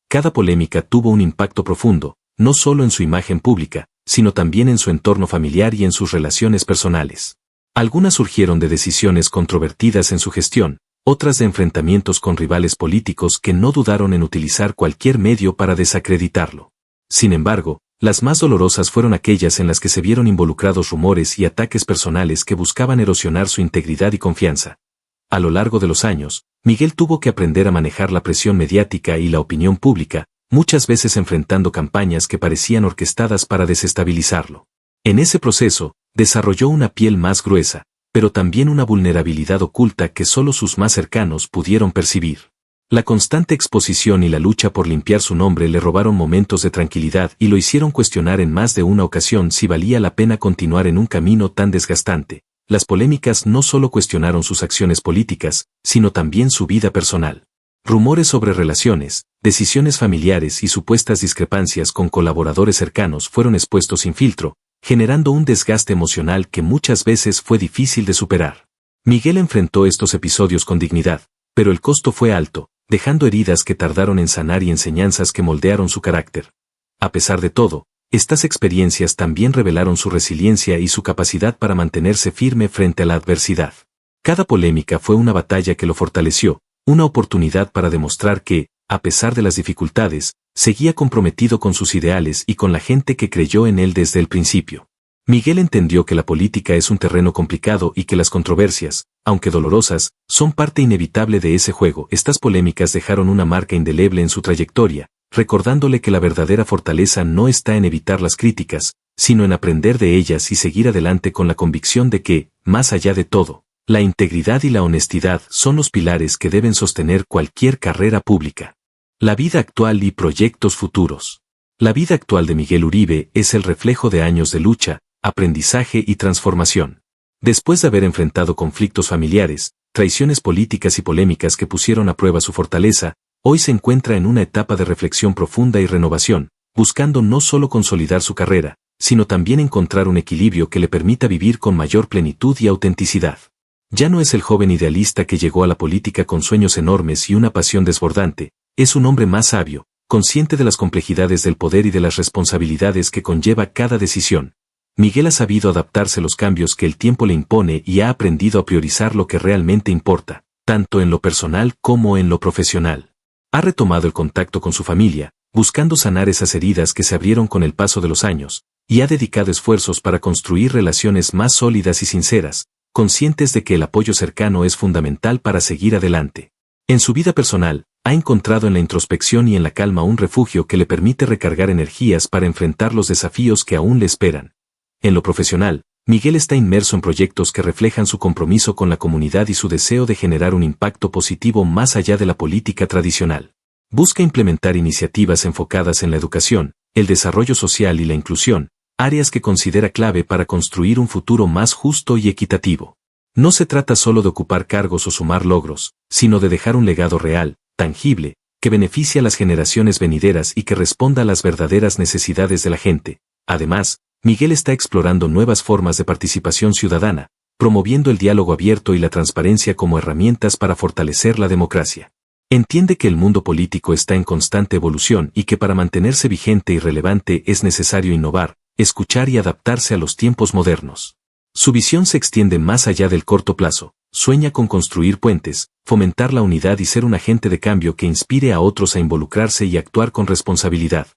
Cada polémica tuvo un impacto profundo, no solo en su imagen pública, sino también en su entorno familiar y en sus relaciones personales. Algunas surgieron de decisiones controvertidas en su gestión, otras de enfrentamientos con rivales políticos que no dudaron en utilizar cualquier medio para desacreditarlo. Sin embargo, las más dolorosas fueron aquellas en las que se vieron involucrados rumores y ataques personales que buscaban erosionar su integridad y confianza. A lo largo de los años, Miguel tuvo que aprender a manejar la presión mediática y la opinión pública, muchas veces enfrentando campañas que parecían orquestadas para desestabilizarlo. En ese proceso, desarrolló una piel más gruesa, pero también una vulnerabilidad oculta que solo sus más cercanos pudieron percibir. La constante exposición y la lucha por limpiar su nombre le robaron momentos de tranquilidad y lo hicieron cuestionar en más de una ocasión si valía la pena continuar en un camino tan desgastante. Las polémicas no solo cuestionaron sus acciones políticas, sino también su vida personal. Rumores sobre relaciones, decisiones familiares y supuestas discrepancias con colaboradores cercanos fueron expuestos sin filtro, generando un desgaste emocional que muchas veces fue difícil de superar. Miguel enfrentó estos episodios con dignidad, pero el costo fue alto, dejando heridas que tardaron en sanar y enseñanzas que moldearon su carácter. A pesar de todo, estas experiencias también revelaron su resiliencia y su capacidad para mantenerse firme frente a la adversidad. Cada polémica fue una batalla que lo fortaleció, una oportunidad para demostrar que, a pesar de las dificultades, seguía comprometido con sus ideales y con la gente que creyó en él desde el principio. Miguel entendió que la política es un terreno complicado y que las controversias, aunque dolorosas, son parte inevitable de ese juego. Estas polémicas dejaron una marca indeleble en su trayectoria, recordándole que la verdadera fortaleza no está en evitar las críticas, sino en aprender de ellas y seguir adelante con la convicción de que, más allá de todo, la integridad y la honestidad son los pilares que deben sostener cualquier carrera pública. La vida actual y proyectos futuros. La vida actual de Miguel Uribe es el reflejo de años de lucha, aprendizaje y transformación. Después de haber enfrentado conflictos familiares, traiciones políticas y polémicas que pusieron a prueba su fortaleza, hoy se encuentra en una etapa de reflexión profunda y renovación, buscando no solo consolidar su carrera, sino también encontrar un equilibrio que le permita vivir con mayor plenitud y autenticidad. Ya no es el joven idealista que llegó a la política con sueños enormes y una pasión desbordante, es un hombre más sabio, consciente de las complejidades del poder y de las responsabilidades que conlleva cada decisión. Miguel ha sabido adaptarse a los cambios que el tiempo le impone y ha aprendido a priorizar lo que realmente importa, tanto en lo personal como en lo profesional. Ha retomado el contacto con su familia, buscando sanar esas heridas que se abrieron con el paso de los años, y ha dedicado esfuerzos para construir relaciones más sólidas y sinceras, conscientes de que el apoyo cercano es fundamental para seguir adelante. En su vida personal, ha encontrado en la introspección y en la calma un refugio que le permite recargar energías para enfrentar los desafíos que aún le esperan. En lo profesional, Miguel está inmerso en proyectos que reflejan su compromiso con la comunidad y su deseo de generar un impacto positivo más allá de la política tradicional. Busca implementar iniciativas enfocadas en la educación, el desarrollo social y la inclusión, áreas que considera clave para construir un futuro más justo y equitativo. No se trata solo de ocupar cargos o sumar logros, sino de dejar un legado real, tangible, que beneficie a las generaciones venideras y que responda a las verdaderas necesidades de la gente. Además, Miguel está explorando nuevas formas de participación ciudadana, promoviendo el diálogo abierto y la transparencia como herramientas para fortalecer la democracia. Entiende que el mundo político está en constante evolución y que para mantenerse vigente y relevante es necesario innovar, escuchar y adaptarse a los tiempos modernos. Su visión se extiende más allá del corto plazo, sueña con construir puentes, fomentar la unidad y ser un agente de cambio que inspire a otros a involucrarse y actuar con responsabilidad.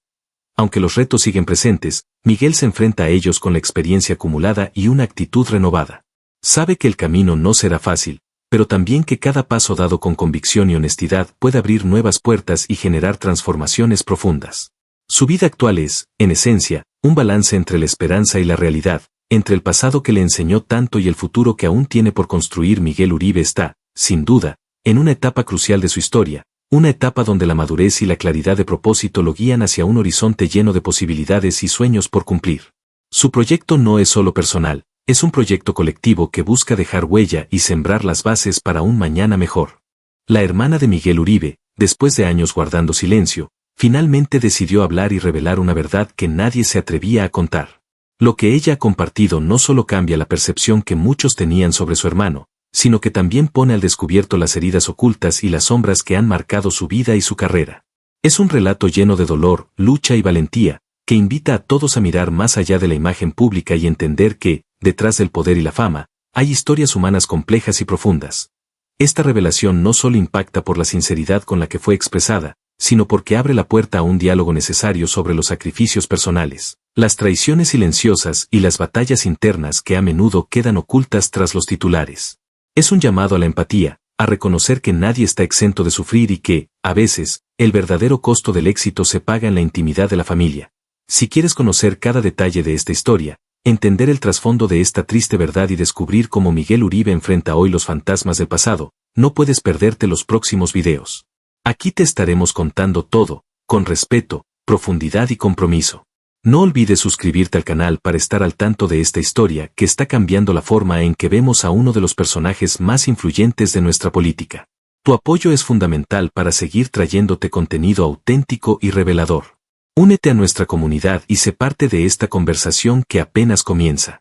Aunque los retos siguen presentes, Miguel se enfrenta a ellos con la experiencia acumulada y una actitud renovada. Sabe que el camino no será fácil, pero también que cada paso dado con convicción y honestidad puede abrir nuevas puertas y generar transformaciones profundas. Su vida actual es, en esencia, un balance entre la esperanza y la realidad, entre el pasado que le enseñó tanto y el futuro que aún tiene por construir. Miguel Uribe está, sin duda, en una etapa crucial de su historia, una etapa donde la madurez y la claridad de propósito lo guían hacia un horizonte lleno de posibilidades y sueños por cumplir. Su proyecto no es solo personal, es un proyecto colectivo que busca dejar huella y sembrar las bases para un mañana mejor. La hermana de Miguel Uribe, después de años guardando silencio, finalmente decidió hablar y revelar una verdad que nadie se atrevía a contar. Lo que ella ha compartido no solo cambia la percepción que muchos tenían sobre su hermano, sino que también pone al descubierto las heridas ocultas y las sombras que han marcado su vida y su carrera. Es un relato lleno de dolor, lucha y valentía, que invita a todos a mirar más allá de la imagen pública y entender que, detrás del poder y la fama, hay historias humanas complejas y profundas. Esta revelación no solo impacta por la sinceridad con la que fue expresada, sino porque abre la puerta a un diálogo necesario sobre los sacrificios personales, las traiciones silenciosas y las batallas internas que a menudo quedan ocultas tras los titulares. Es un llamado a la empatía, a reconocer que nadie está exento de sufrir y que, a veces, el verdadero costo del éxito se paga en la intimidad de la familia. Si quieres conocer cada detalle de esta historia, entender el trasfondo de esta triste verdad y descubrir cómo Miguel Uribe enfrenta hoy los fantasmas del pasado, no puedes perderte los próximos videos. Aquí te estaremos contando todo, con respeto, profundidad y compromiso. No olvides suscribirte al canal para estar al tanto de esta historia que está cambiando la forma en que vemos a uno de los personajes más influyentes de nuestra política. Tu apoyo es fundamental para seguir trayéndote contenido auténtico y revelador. Únete a nuestra comunidad y sé parte de esta conversación que apenas comienza.